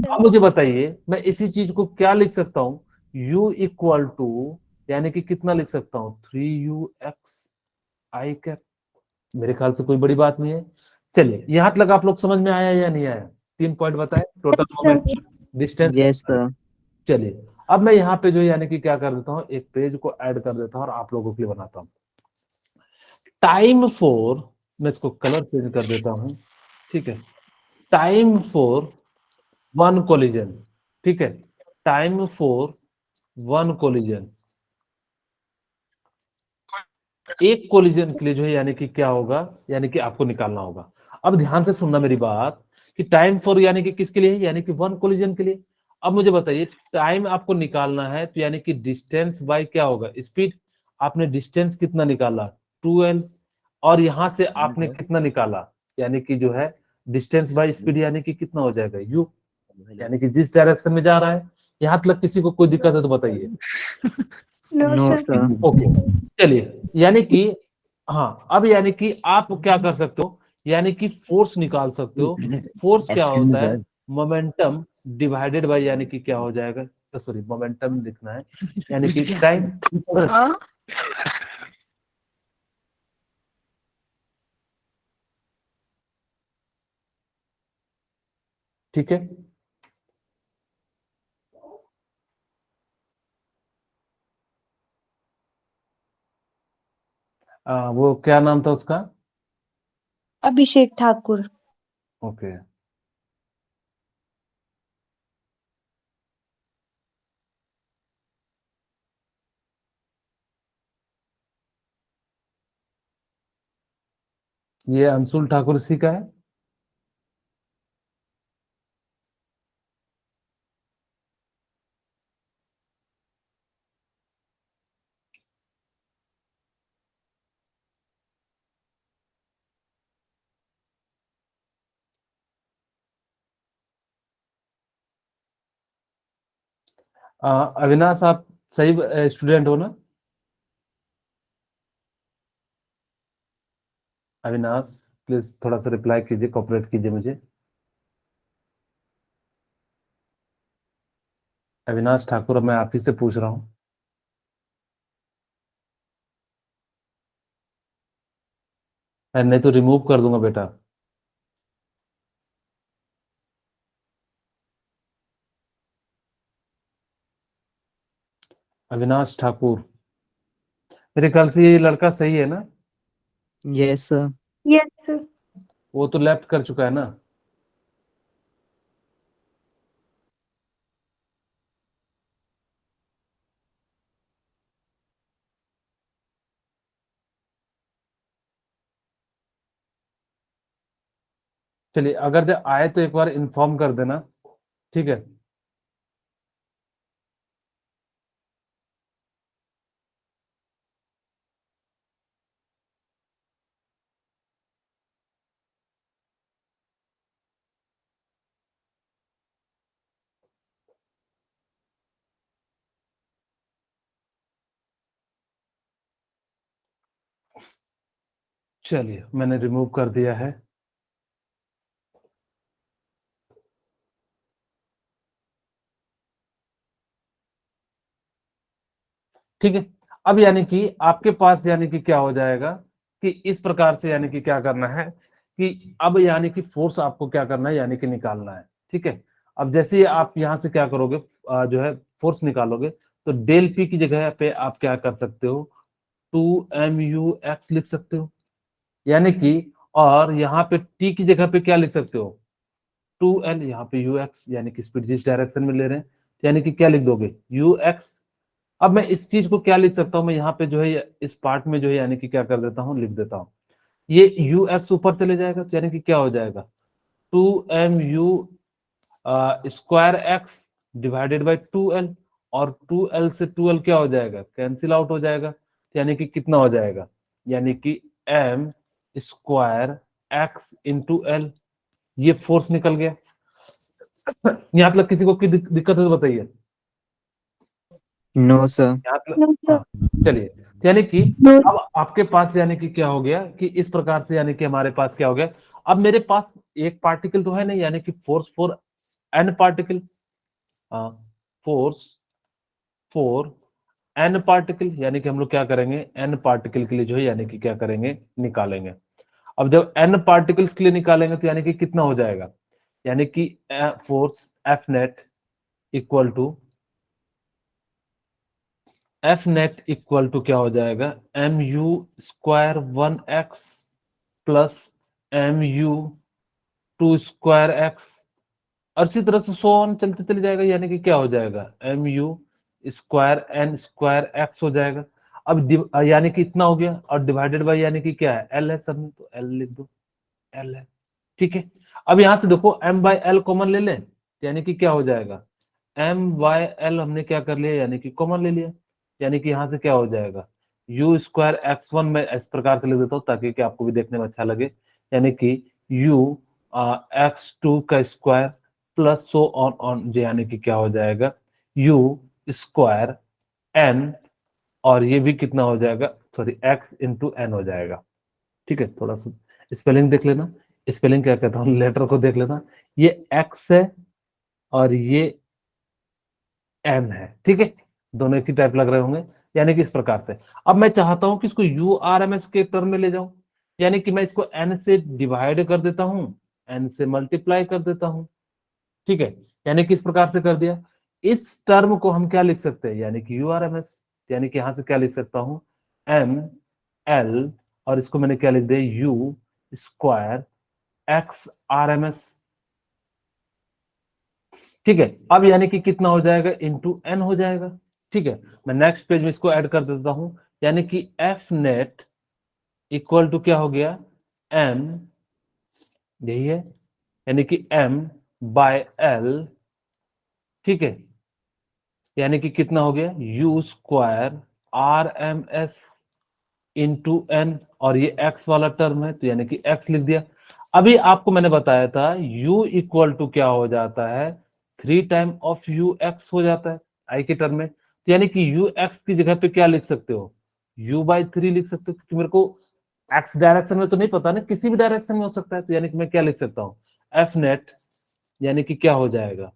A: अब मुझे बताइए मैं इसी चीज को क्या लिख सकता हूं, u इक्वल टू, यानी कि कितना लिख सकता हूं, 3ux आई कैप। मेरे ख्याल से कोई बड़ी बात नहीं है। चलिए, यहां तक आप लोग समझ में आया या नहीं आया, 3 पॉइंट बताए, total moment, distance.
D: Yes, sir.
A: चलिए, अब मैं यहाँ पे जो यानी कि क्या कर देता हूँ, एक पेज को ऐड कर देता हूँ और आप लोगों के लिए बनाता हूँ। टाइम फॉर, मैं इसको कलर चेंज कर देता हूँ। ठीक है, टाइम फॉर वन कोलिजन। ठीक है, टाइम फॉर वन कोलिजन, एक कोलिजन के लिए जो है यानी कि क्या होगा, यानी कि आपको निकालना होगा। अब ध्यान से सुनना मेरी बात, कि टाइम फॉर यानी कि किसके लिए है, यानी कि वन कोलिजन के लिए। अब मुझे बताइए टाइम आपको निकालना है, तो यानी कि डिस्टेंस बाय क्या होगा, स्पीड। आपने डिस्टेंस कितना निकाला, 2l, और यहां से आपने कितना निकाला, यानी कि जो है डिस्टेंस बाय स्पीड, यानी कि कितना हो जाएगा u, यानी कि जिस डायरेक्शन में जा रहा है। यहां तक किसी को कोई दिक्कत है तो बताइए।
C: No
D: No,
C: sir.
D: sir.
A: Okay, चलिए, यानी कि हाँ, अब यानी कि आप क्या कर सकते हो, यानी कि फोर्स निकाल सकते हो। फोर्स क्या होता है, मोमेंटम डिवाइडेड बाय, यानी कि क्या हो जाएगा, सॉरी मोमेंटम लिखना है, यानी कि टाइम।
C: हाँ।
A: ठीक है, वो क्या नाम था उसका,
C: अभिषेक ठाकुर।
A: ओके। ये अंशुल ठाकुर सी का है। अविनाश, आप सही स्टूडेंट हो ना, अविनाश प्लीज थोड़ा सा रिप्लाई कीजिए, कोऑपरेट कीजिए मुझे। अविनाश ठाकुर, मैं आप ही से पूछ रहा हूँ। नहीं तो रिमूव कर दूंगा बेटा। अविनाश ठाकुर, मेरे ख्याल से ये लड़का सही है ना?
D: Yes, sir.
C: Yes sir.
A: वो तो लेफ्ट कर चुका है ना। चलिए, अगर जब आए तो एक बार इन्फॉर्म कर देना, ठीक है? चलिए, मैंने रिमूव कर दिया है। ठीक है। अब यानी कि आपके पास यानी कि क्या हो जाएगा कि इस प्रकार से यानी कि क्या करना है कि अब यानी कि फोर्स आपको क्या करना है, यानी कि निकालना है। ठीक है। अब जैसे ही आप यहां से क्या करोगे, जो है फोर्स निकालोगे, तो डेल पी की जगह पे आप क्या कर सकते हो, 2mu x लिख सकते हो, यानी कि, और यहाँ पे टी की जगह पे क्या लिख सकते हो, 2l, यहाँ पे ux, यानी कि स्पीड जिस डायरेक्शन में ले रहे हैं, यानी कि क्या लिख दोगे, ux। अब मैं इस चीज को क्या लिख सकता हूं, मैं यहाँ पे जो है इस पार्ट में जो है यानी कि क्या कर देता हूँ, लिख देता हूँ, ये ux ऊपर चले जाएगा, तो यानी कि क्या हो जाएगा, 2mu square x divided by 2l, और 2l से 2l क्या हो जाएगा, कैंसिल आउट हो जाएगा, तो यानी कि कितना हो जाएगा, यानी कि m square x into L. ये फोर्स निकल गया। यहाँ तक किसी को दिक्कत है तो बताइए।
D: No, sir.
A: यहाँ तक
C: नो सर।
A: हाँ, चलिए, तो यानी कि
C: नो।
A: अब आपके पास यानी कि क्या हो गया कि इस प्रकार से यानी कि हमारे पास क्या हो गया, अब मेरे पास एक पार्टिकल तो है नहीं, यानी कि force for an particle, force for an particle, यानी कि हम लोग क्या करेंगे, एन पार्टिकल के लिए जो है यानी कि क्या करेंगे, निकालेंगे। अब जब एन पार्टिकल्स के लिए निकालेंगे तो यानी कि कितना हो जाएगा, यानी कि force F net equal to, F net equal to क्या हो जाएगा, M U square 1x plus M U 2 square x, और इसी तरह से सो ऑन चलते चले जाएगा, यानी कि क्या हो जाएगा, M U square N square X हो जाएगा। अब यानी कि इतना हो गया, और डिवाइडेड बाय यानी कि क्या है, एल है सब में, तो एल लिख दो, एल है। ठीक है। अब यहां से देखो एम बाय एल कॉमन ले लें, यानी कि क्या हो जाएगा, एम बाय एल हमने क्या कर लिया, यानी कि कॉमन ले लिया, यानी कि यहां से क्या हो जाएगा, यू स्क्वायर एक्स वन में इस प्रकार से लिख देता हूं ताकि कि आपको भी देखने में अच्छा लगे, यानी कि यू एक्स टू का स्क्वायर प्लस सो ऑन यानी कि क्या हो जाएगा, यू स्क्वायर एन, और ये भी कितना हो जाएगा, सॉरी एक्स इंटू एन हो जाएगा। ठीक है, थोड़ा सा स्पेलिंग देख लेना, स्पेलिंग क्या कहता हूँ, लेटर को देख लेना, ये एक्स है और ये एन है। ठीक है, दोनों एक ही टाइप लग रहे होंगे, यानी कि इस प्रकार से। अब मैं चाहता हूं कि इसको यू आर एम एस के टर्म में ले जाऊं, यानी कि मैं इसको एन से डिवाइड कर देता हूं, एन से मल्टीप्लाई कर देता हूं। ठीक है, यानी कि इस प्रकार से कर दिया। इस टर्म को हम क्या लिख सकते हैं, यानी कि यू आर एम एस, यानी कि यहां से क्या लिख सकता हूं, एम एल, और इसको मैंने क्या लिख दिया, U square X R M S. ठीक है, अब यानी कि कितना हो जाएगा, इंटू एन हो जाएगा। ठीक है, मैं नेक्स्ट पेज में इसको ऐड कर देता हूं, यानी कि एफ नेट इक्वल टू क्या हो गया, एम, यही है, यानी कि एम बाय एल। ठीक है, यानी कि कितना हो गया, U square R M S into N, और ये एक्स वाला टर्म है तो यानी कि एक्स लिख दिया। अभी आपको मैंने बताया था u इक्वल टू क्या हो जाता है, 3 टाइम ऑफ यू एक्स हो जाता है आई के टर्म में, तो यानी कि यू एक्स की जगह पे क्या लिख सकते हो, u/3 लिख सकते हो, क्योंकि मेरे को एक्स डायरेक्शन में तो नहीं पता ना, किसी भी डायरेक्शन में हो सकता है, तो यानी कि मैं क्या लिख सकता हूँ, एफ नेट, यानी कि क्या हो जाएगा,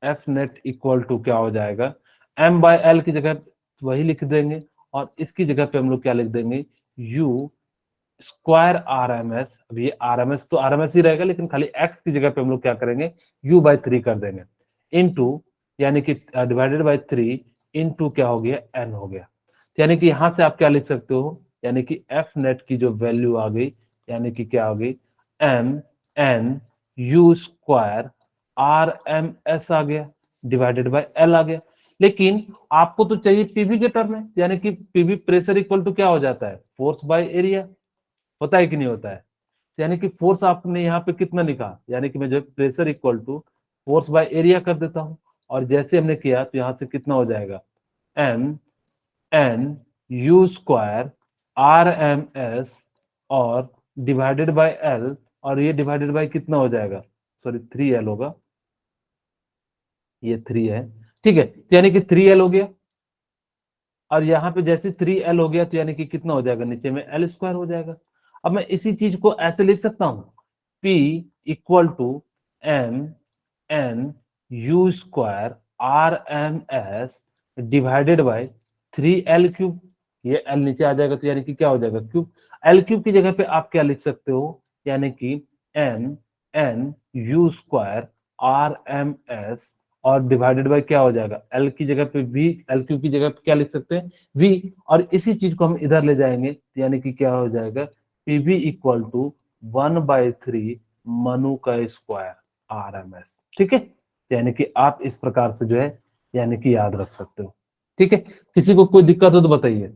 A: एफ नेट इक्वल टू क्या हो जाएगा, एम बाय एल की जगह वही लिख देंगे और इसकी जगह पे हम लोग क्या लिख देंगे, U square R M S. अब ये आर एम एस तो आर एम एस ही रहेगा, लेकिन खाली एक्स की जगह पे हम लोग क्या करेंगे, यू बाय 3 कर देंगे, इनटू यानी कि डिवाइडेड बाय 3 इनटू क्या हो गया, एन हो गया। यानी कि यहां से आप क्या लिख सकते हो, यानी कि एफ नेट की जो वैल्यू आ गई, यानी कि क्या हो गई, M N U square R M S आ गया डिवाइडेड बाय एल आ गया। लेकिन आपको तो चाहिए पीवी के टर्म में, यानी कि पीवी प्रेशर इक्वल टू क्या हो जाता है, फोर्स बाय एरिया, होता है कि नहीं होता है। यानी कि फोर्स आपने यहाँ पे कितना लिखा, यानी कि मैं जो pressure equal to force by area कर देता हूं, और जैसे हमने किया तो यहां से कितना हो जाएगा, M N U square R M S और डिवाइडेड बाय एल, और ये डिवाइडेड बाय कितना हो जाएगा, सॉरी 3L होगा, ये 3 है, ठीक है, तो यानी कि 3L हो गया। और यहाँ पे जैसे 3L हो गया तो यानी कि कितना हो जाएगा, नीचे में L स्क्वायर हो जाएगा। अब मैं इसी चीज को ऐसे लिख सकता हूं, P equal to M N U square R M S divided by 3L cube, ये L नीचे आ जाएगा तो यानी कि क्या हो जाएगा, क्यूब। L क्यूब की जगह पे आप क्या लिख सकते हो, यानी कि M N U square R M S और डिवाइडेड बाय क्या हो जाएगा, एल की जगह पे वी, एल क्यूब की जगह पे क्या लिख सकते हैं, वी, और इसी चीज को हम इधर ले जाएंगे यानी कि क्या हो जाएगा, पीवी इक्वल टू 1/3 मनु का स्क्वायर आर एम एस, ठीक है। यानी कि आप इस प्रकार से जो है यानी कि याद रख सकते हो, ठीक है। किसी को कोई दिक्कत हो तो बताइए,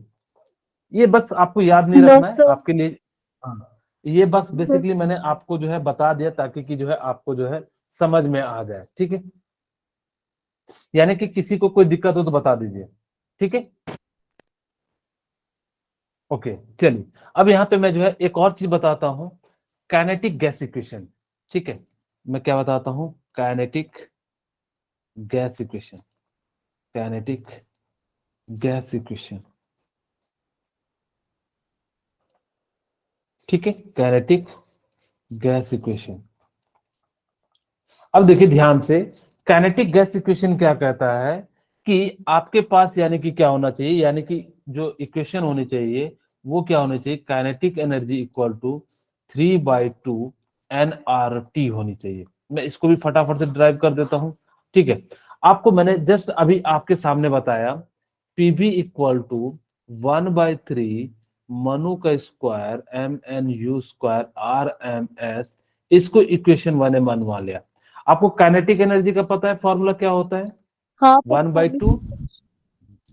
A: ये बस आपको याद नहीं रखना है आपके लिए, हाँ, ये बस बेसिकली मैंने आपको जो है बता दिया ताकि कि जो है आपको जो है समझ में आ जाए, ठीक है। यानी कि किसी को कोई दिक्कत हो तो बता दीजिए, ठीक है। ओके चलिए, अब यहाँ पे मैं जो है एक और चीज बताता हूँ, काइनेटिक गैस इक्वेशन, ठीक है। मैं क्या बताता हूँ, kinetic gas equation, kinetic gas equation, ठीक है, काइनेटिक गैस इक्वेशन। अब देखिए ध्यान से, काइनेटिक गैस इक्वेशन क्या कहता है कि आपके पास यानी कि क्या होना चाहिए, यानी कि जो इक्वेशन होनी चाहिए वो क्या होनी चाहिए, kinetic energy equal to 3/2 nRT होनी चाहिए। मैं इसको भी फटाफट से ड्राइव कर देता हूं, ठीक है। आपको मैंने जस्ट अभी आपके सामने बताया, पीवी इक्वल टू 1/3 मनु का square M N U square R M S, इसको इक्वेशन 1 मनवा लिया। आपको काइनेटिक एनर्जी का पता है फॉर्मूला क्या होता है,
C: हाँ
A: 1/2,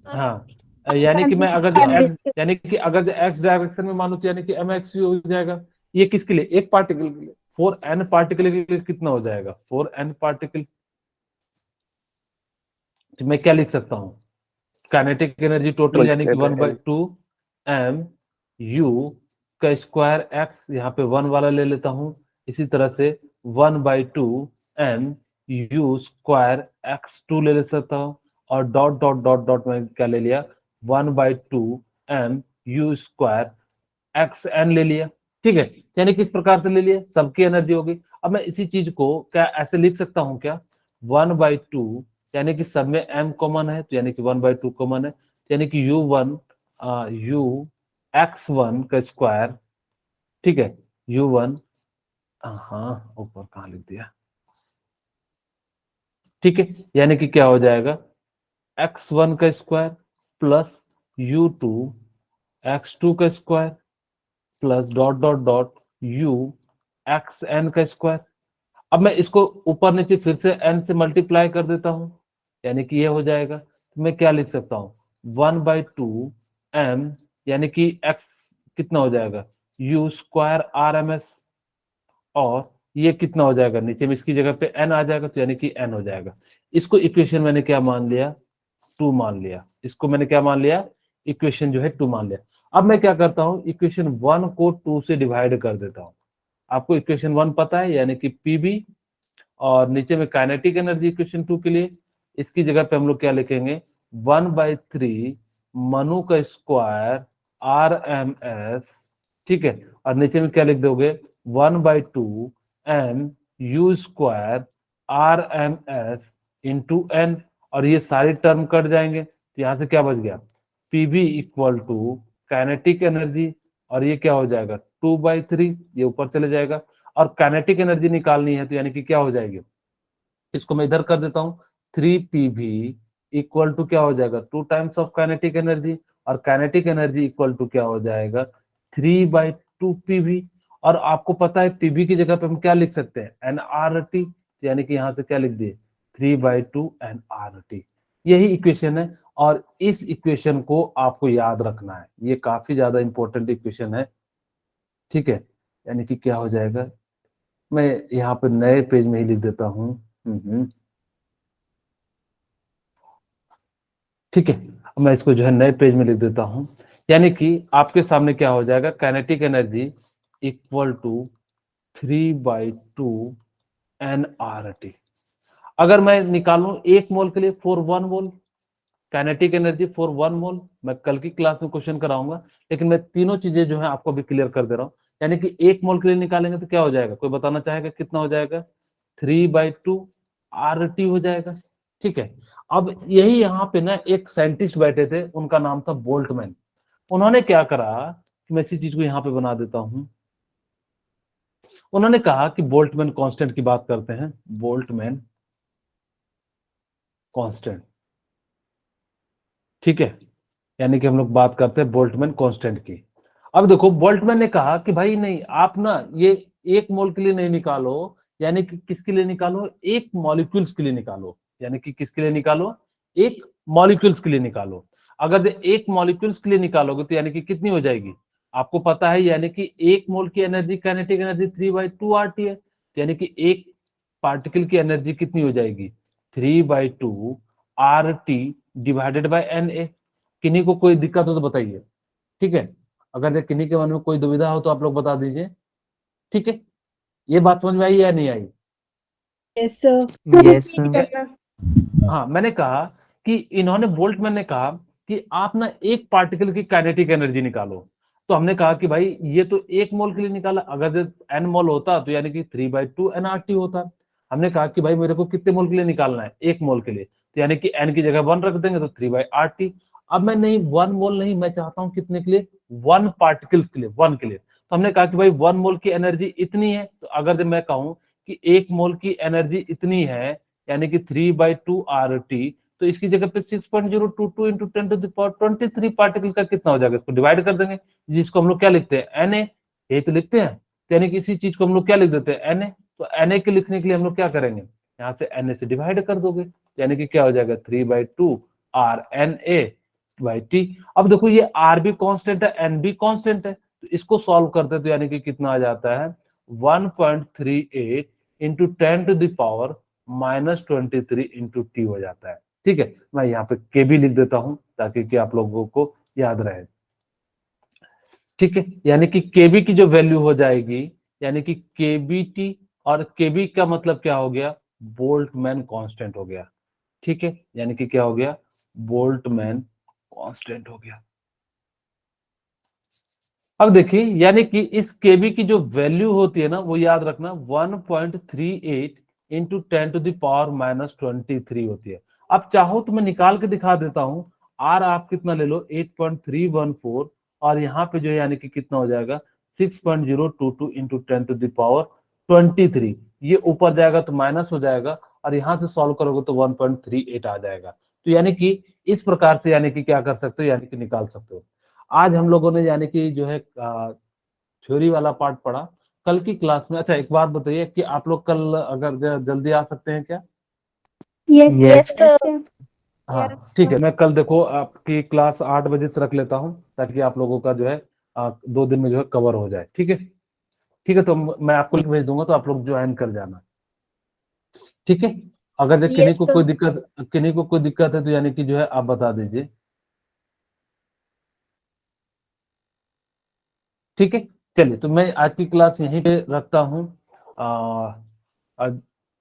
A: हाँ, यानी कि मैं अगर जो एक्स, यानी कि अगर जो एक्स डायरेक्शन में मानू तो यानी कि एम एक्स हो जाएगा। ये किसके लिए, एक पार्टिकल के लिए, 4n पार्टिकल के लिए कितना हो जाएगा, 4n पार्टिकल। तो मैं क्या लिख सकता हूँ, काइनेटिक एनर्जी टोटल यानी कि 1/2 एम यू का स्क्वायर एक्स, यहाँ पे 1 वाला ले लेता हूँ, इसी तरह से 1/2 एम यू स्क्वायर एक्स 2 ले सकता हूँ, और डॉट डॉट डॉट डॉट में क्या ले लिया, 1/2 M U square X N ले लिया, ठीक है। यानी किस प्रकार से ले लिया, सबकी एनर्जी होगी। अब मैं इसी चीज को क्या ऐसे लिख सकता हूँ क्या, 1/2 यानी कि सब में m कॉमन है तो यानी कि 1/2 कॉमन है, यानी कि u1 यू x1 का स्क्वायर, ठीक है, u1, हाँ ऊपर कहाँ लिख दिया, ठीक है, यानी कि क्या हो जाएगा, x1 का स्क्वायर प्लस u2 x2 का square plus dot dot dot u xn का स्क्वायर। अब मैं इसको ऊपर नीचे फिर से n से मल्टीप्लाई कर देता हूं, यानी कि ये हो जाएगा, तो मैं क्या लिख सकता हूँ, 1/2 m यानी कि x कितना हो जाएगा, u square R M S, और ये कितना हो जाएगा, नीचे में इसकी जगह पे n आ जाएगा तो यानी कि n हो जाएगा। इसको इक्वेशन मैंने क्या मान लिया, 2 मान लिया। इसको मैंने क्या मान लिया, इक्वेशन जो है 2 मान लिया। अब मैं क्या करता हूँ, इक्वेशन 1 को 2 से डिवाइड कर देता हूँ। आपको इक्वेशन 1 पता है, यानी कि पीबी, और नीचे में काइनेटिक एनर्जी इक्वेशन 2 के लिए इसकी जगह पे हम लोग क्या लिखेंगे, 1/3 मनु का स्क्वायर आर एम एस, ठीक है, और नीचे में क्या लिख दोगे, 1/2 M U square R M S into N, और ये सारी टर्म कट जाएंगे तो यहाँ से क्या बच गया, PV equal to kinetic energy, और ये क्या हो जाएगा 2/3, ये ऊपर चले जाएगा, और काइनेटिक एनर्जी निकालनी है तो यानी कि क्या हो जाएगी, इसको मैं इधर कर देता हूँ, 3pv इक्वल टू क्या हो जाएगा 2 टाइम्स ऑफ काइनेटिक एनर्जी, और काइनेटिक एनर्जी इक्वल टू क्या हो जाएगा 3/2pv, और आपको पता है पीवी की जगह पे हम क्या लिख सकते हैं nRT, यानी कि यहाँ से क्या लिख दिए 3/2 nRT। यही इक्वेशन है, और इस इक्वेशन को आपको याद रखना है, ये काफी ज्यादा इंपॉर्टेंट इक्वेशन है, ठीक है। यानी कि क्या हो जाएगा, मैं यहाँ पे नए पेज में ही लिख देता हूँ, ठीक है, मैं इसको जो है नए पेज में लिख देता हूं। यानी कि आपके सामने क्या हो जाएगा, kinetic energy equal to 3/2 nRT। अगर मैं निकालूं 1 मोल के लिए for 1 mole, kinetic energy for 1 mole, मैं कल की क्लास में क्वेश्चन कराऊंगा, लेकिन मैं तीनों चीजें जो है आपको भी क्लियर कर दे रहा हूं। यानी कि 1 मोल के लिए निकालेंगे तो क्या हो जाएगा, कोई बताना चाहेगा कितना हो जाएगा, 3/2 RT हो जाएगा, ठीक है। अब यही यहाँ पे ना एक साइंटिस्ट बैठे थे, उनका नाम था बोल्टमैन। उन्होंने क्या करा, मैं इसी चीज को यहाँ पे बना देता हूं, उन्होंने कहा कि बोल्टमैन कांस्टेंट की बात करते हैं, बोल्टमैन कांस्टेंट, ठीक है। यानी कि हम लोग बात करते हैं बोल्टमैन कांस्टेंट की। अब देखो बोल्टमैन ने कहा कि भाई नहीं, आप ना ये 1 मोल के लिए नहीं निकालो, यानी कि किसके लिए निकालो, एक मॉलिक्यूल्स के लिए निकालो, यानी कि किसके लिए निकालो, एक मॉलिक्यूल्स के लिए निकालो। अगर एक मॉलिक्यूल्स के लिए निकालोगे तो यानी कि कितनी हो जाएगी, आपको पता है, यानी कि 1 मोल की एनर्जी काइनेटिक एनर्जी 3/2 RT है, यानी कि एक पार्टिकल की एनर्जी कितनी हो जाएगी 3/2 RT डिवाइडेड बाय Na। किन्हीं को कोई दिक्कत हो तो बताइए, ठीक है। अगर किन्हीं के मन में कोई दुविधा हो तो आप लोग बता दीजिए, ठीक है। ये बात समझ में आई या नहीं आई?
C: Yes sir.
D: Yes, sir.
A: हाँ, मैंने कहा कि इन्होंने बोल्टमैन ने कहा कि आप ना एक पार्टिकल की काइनेटिक एनर्जी निकालो। तो हमने कहा कि भाई ये तो 1 मोल के लिए निकाला, अगर n मोल होता तो यानी कि 3/2 nRT होता। हमने कहा कि भाई मेरे को कितने मोल के लिए निकालना है, 1 मोल के लिए, तो यानी कि n की जगह 1 रख देंगे तो 3/RT। अब मैं नहीं 1 मोल नहीं, मैं चाहता हूं कितने के लिए, 1 पार्टिकल्स के लिए, 1 के लिए। तो हमने कहा कि भाई 1 मोल की एनर्जी इतनी है, तो अगर मैं कहूं कि 1 मोल की एनर्जी इतनी है, यानी कि 3/2 RT, तो इसकी जगह पे 6.022 इंटू 10⁻23 पार्टिकल का कितना हो जाएगा, इसको डिवाइड कर देंगे, जिसको हम लोग क्या लिखते हैं Na, यही तो लिखते हैं। तो यानी कि इसी चीज को हम लोग क्या लिख देते हैं Na। तो Na के लिखने के लिए हम लोग क्या करेंगे, यहाँ से Na से डिवाइड कर दोगे, यानी कि क्या हो जाएगा 3/2 RNA/T। अब देखो ये R भी कांस्टेंट है, N भी कांस्टेंट है, तो इसको सॉल्व करते हैं तो यानी कि कितना आ जाता है 1.38 इंटू 10⁻⁻23 इंटू T हो जाता है, ठीक है। मैं यहाँ पे के भी लिख देता हूं ताकि कि आप लोगों को याद रहे, ठीक है। यानी कि केबी की जो वैल्यू हो जाएगी, यानी कि केबीटी, और केबी का मतलब क्या हो गया, बोल्टमैन कांस्टेंट हो गया, ठीक है। यानी कि क्या हो गया, बोल्टमैन कांस्टेंट हो गया। अब देखिए, यानी कि इस केबी की जो वैल्यू होती है ना, वो याद रखना 1.38 इंटू 10⁻⁻23 होती है। अब चाहो तो मैं निकाल के दिखा देता हूं, आर आप कितना ले लो 8.314, और यहाँ पे जो है यानी कि कितना हो जाएगा 6.022 इंटू 10⁻23। ये ऊपर जाएगा तो माइनस हो जाएगा, और यहाँ से सॉल्व करोगे तो 1.38 आ जाएगा। तो यानी कि इस प्रकार से यानी कि क्या कर सकते हो, यानी कि निकाल सकते हो। आज हम लोगों ने यानी कि जो है थ्योरी वाला पार्ट पढ़ा। कल की क्लास में, अच्छा एक बात बताइए कि आप लोग कल अगर जल्दी आ सकते हैं क्या?
D: Yes.
A: हाँ ठीक है, मैं कल देखो आपकी क्लास 8 बजे से रख लेता हूँ, ताकि आप लोगों का जो है 2 दिन में जो है कवर हो जाए, ठीक है। ठीक है, तो मैं आपको लिंक भेज दूंगा, तो आप लोग ज्वाइन कर जाना, ठीक है। अगर जो किन्हीं को कोई दिक्कत है तो यानी कि जो है आप बता दीजिए, ठीक है। चलिए, तो मैं आज की क्लास यहीं पे रखता हूँ,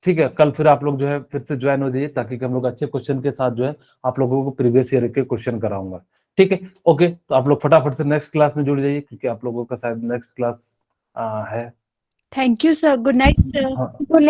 A: ठीक है। कल फिर आप लोग जो है फिर से ज्वाइन हो जाइए, ताकि हम लोग अच्छे क्वेश्चन के साथ जो है आप लोगों को प्रीवियस ईयर के क्वेश्चन कराऊंगा, ठीक है। ओके, तो आप लोग फटाफट से नेक्स्ट क्लास में जुड़ जाइए, क्योंकि आप लोगों का शायद नेक्स्ट क्लास है।
C: Thank you sir. Good night sir.
A: हाँ,
B: गुड